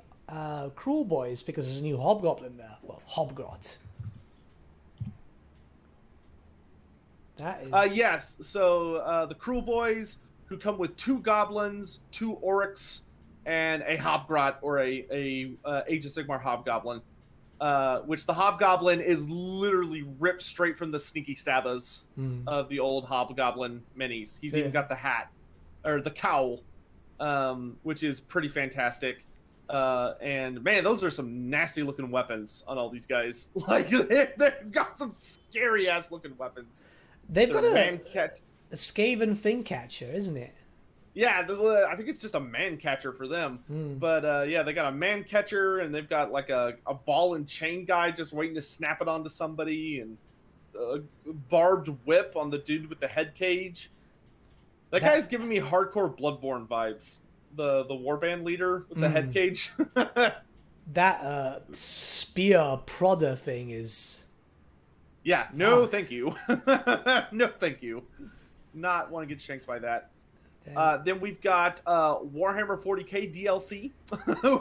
S1: Cruel Boys, because there's a new Hobgoblin there. Well, Hobgrot. That is...
S2: yes, so the Cruel Boys, who come with 2 goblins, 2 Oryx, and a Hobgrot, or a Age of Sigmar Hobgoblin, which the Hobgoblin is literally ripped straight from the Sneaky Stabbas of the old Hobgoblin minis. He's even got the hat, or the cowl, which is pretty fantastic. And man, those are some nasty looking weapons on all these guys. Like, they've got some scary ass looking weapons.
S1: They've got a Skaven Thing Catcher, isn't it?
S2: Yeah, I think it's just a man catcher for them. But yeah, they got a man catcher, and they've got like a ball and chain guy just waiting to snap it onto somebody, and a barbed whip on the dude with the head cage. That guy's giving me hardcore Bloodborne vibes. The warband leader with the head cage.
S1: That spear prodder thing is...
S2: Yeah, no thank you. No thank you. Not want to get shanked by that. Then we've got Warhammer 40k DLC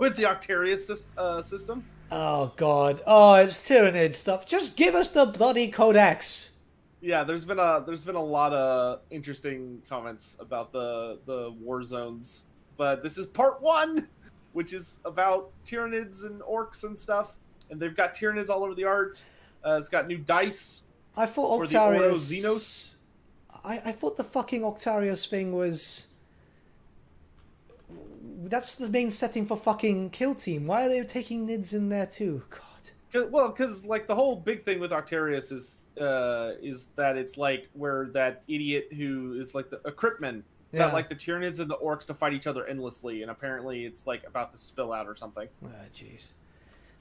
S2: with the Octarius system.
S1: Oh god. Oh, it's Tyranid stuff. Just give us the bloody codex.
S2: Yeah, there's been a lot of interesting comments about the war zones, but this is part 1, which is about Tyranids and orcs and stuff, and they've got Tyranids all over the art. It's got new dice.
S1: I thought Octarius. I thought the fucking Octarius thing was. That's the main setting for fucking Kill Team. Why are they taking Nids in there too? God.
S2: Well, because like the whole big thing with Octarius is that it's like where that idiot who is like a Cryptman got like the Tyranids and the orcs to fight each other endlessly, and apparently it's like about to spill out or something.
S1: Ah, jeez.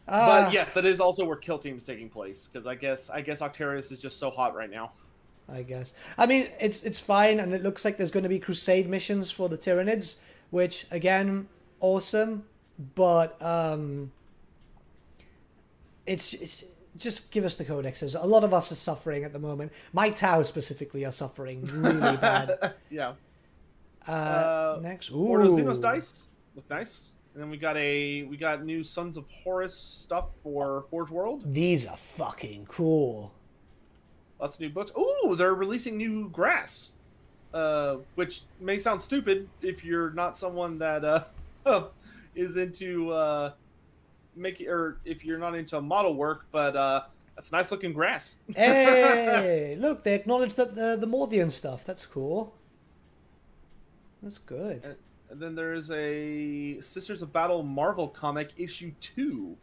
S2: But yes, that is also where Kill Team is taking place, because I guess Octarius is just so hot right now.
S1: I guess. I mean, it's fine, and it looks like there's going to be Crusade missions for the Tyranids, which again, awesome, but it's just give us the codexes. A lot of us are suffering at the moment. My Tau specifically are suffering really bad.
S2: Yeah.
S1: Next,
S2: Ordozinos dice look nice, and then we got new Sons of Horus stuff for Forge World.
S1: These are fucking cool.
S2: Lots of new books. Ooh, they're releasing new grass, which may sound stupid if you're not someone that is into or if you're not into model work, but that's nice looking grass.
S1: Hey, look, they acknowledged that the Mordian stuff. That's cool. That's good.
S2: And then there's a Sisters of Battle Marvel comic issue 2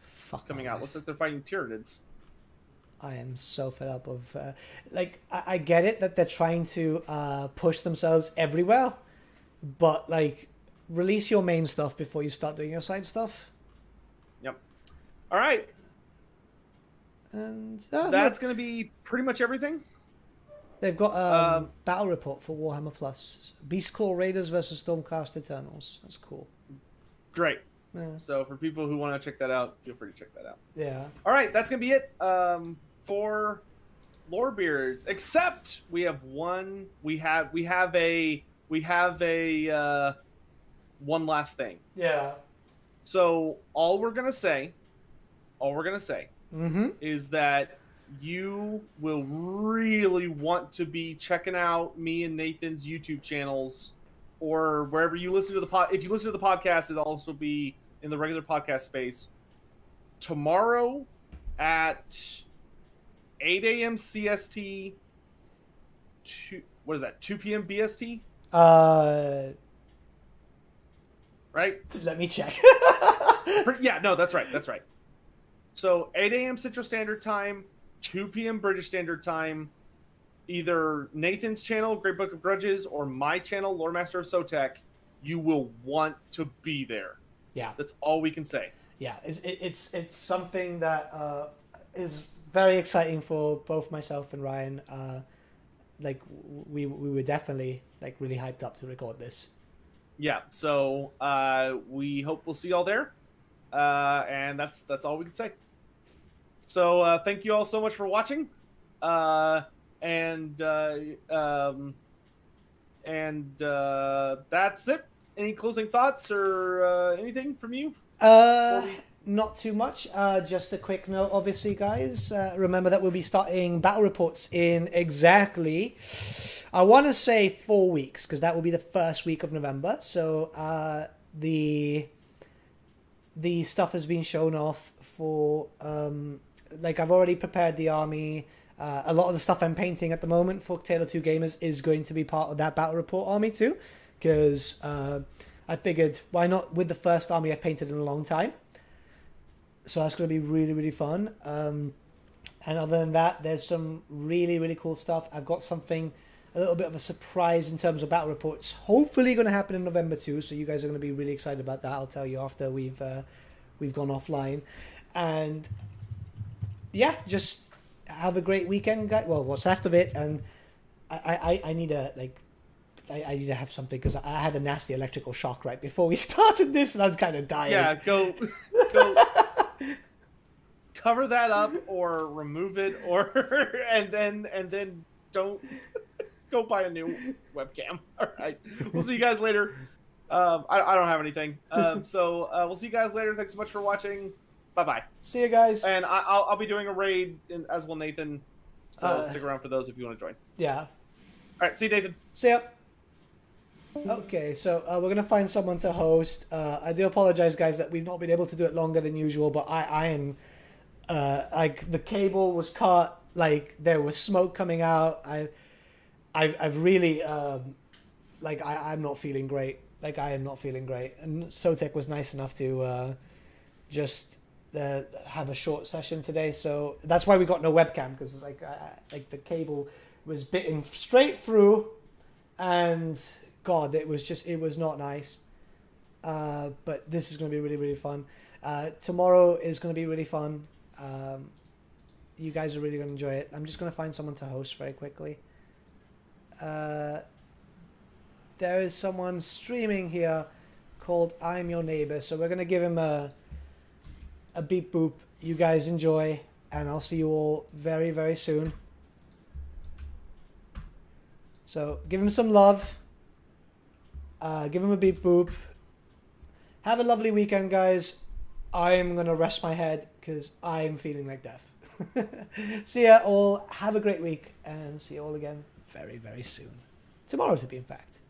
S2: coming out. Looks like they're fighting Tyranids.
S1: I am so fed up of I get it that they're trying to push themselves everywhere, but like release your main stuff before you start doing your side stuff.
S2: Yep. All right.
S1: And
S2: that's going to be pretty much everything.
S1: They've got battle report for Warhammer Plus. Beastclaw Raiders versus Stormcast Eternals. That's cool.
S2: Great. Yeah. So for people who want to check that out, feel free to check that out.
S1: Yeah.
S2: All right, that's gonna be it for Lorebeards. Except we have one. We have a one last thing.
S1: Yeah.
S2: So all we're gonna say is that you will really want to be checking out me and Nathan's YouTube channels, or wherever you listen to the pod. If you listen to the podcast, it'll also be in the regular podcast space. Tomorrow at 8 a.m. CST, 2 p.m. BST? Right?
S1: Let me check.
S2: Yeah, no, that's right. So 8 a.m. Central Standard Time, 2 p.m. British Standard Time, either Nathan's channel, Great Book of Grudges, or my channel, LoremasterOfSotek, you will want to be there.
S1: Yeah.
S2: That's all we can say.
S1: Yeah, it's something that is very exciting for both myself and Ryan. Like we were definitely like really hyped up to record this.
S2: Yeah, so we hope we'll see y'all there. And that's all we can say. So thank you all so much for watching. And that's it. Any closing thoughts or anything from you?
S1: Not too much. Just a quick note, obviously, guys. Remember that we'll be starting battle reports in exactly, I want to say 4 weeks, because that will be the first week of November. So the stuff has been shown off for, like I've already prepared the army. A lot of the stuff I'm painting at the moment for Taylor 2 Gamers is going to be part of that battle report army too, because I figured why not with the first army I've painted in a long time. So that's going to be really, really fun. And other than that, there's some really, really cool stuff. I've got something, a little bit of a surprise in terms of battle reports. Hopefully going to happen in November too. So you guys are going to be really excited about that. I'll tell you after we've gone offline. And yeah, just have a great weekend, guys. Well, what's left of it. And I need a, like, I need to have something, because I had a nasty electrical shock right before we started this, and I'm kind of dying.
S2: Yeah, go cover that up or remove it, or and then don't. go buy a new webcam. All right. We'll see you guys later. I don't have anything. So we'll see you guys later. Thanks so much for watching. Bye-bye.
S1: See you guys.
S2: And I'll be doing a raid, as will Nathan. So stick around for those if you want to join.
S1: Yeah.
S2: All right. See you, Nathan.
S1: See ya. Okay, so we're going to find someone to host. I do apologize, guys, that we've not been able to do it longer than usual, but I am... like, the cable was cut. Like, there was smoke coming out. I've really... like, I'm not feeling great. Like, I am not feeling great. And Sotek was nice enough to just... have a short session today, so that's why we got no webcam, because like the cable was bitten straight through, and God, it was not nice. But this is going to be really, really fun. Tomorrow is going to be really fun. You guys are really going to enjoy it. I'm just going to find someone to host very quickly. There is someone streaming here called I'm Your Neighbor, so we're going to give him a beep boop. You guys enjoy, and I'll see you all very, very soon. So give him some love. Give him a beep boop. Have a lovely weekend, guys. I'm going to rest my head because I'm feeling like death. See ya all. Have a great week, and see you all again very, very soon. Tomorrow, to be in fact.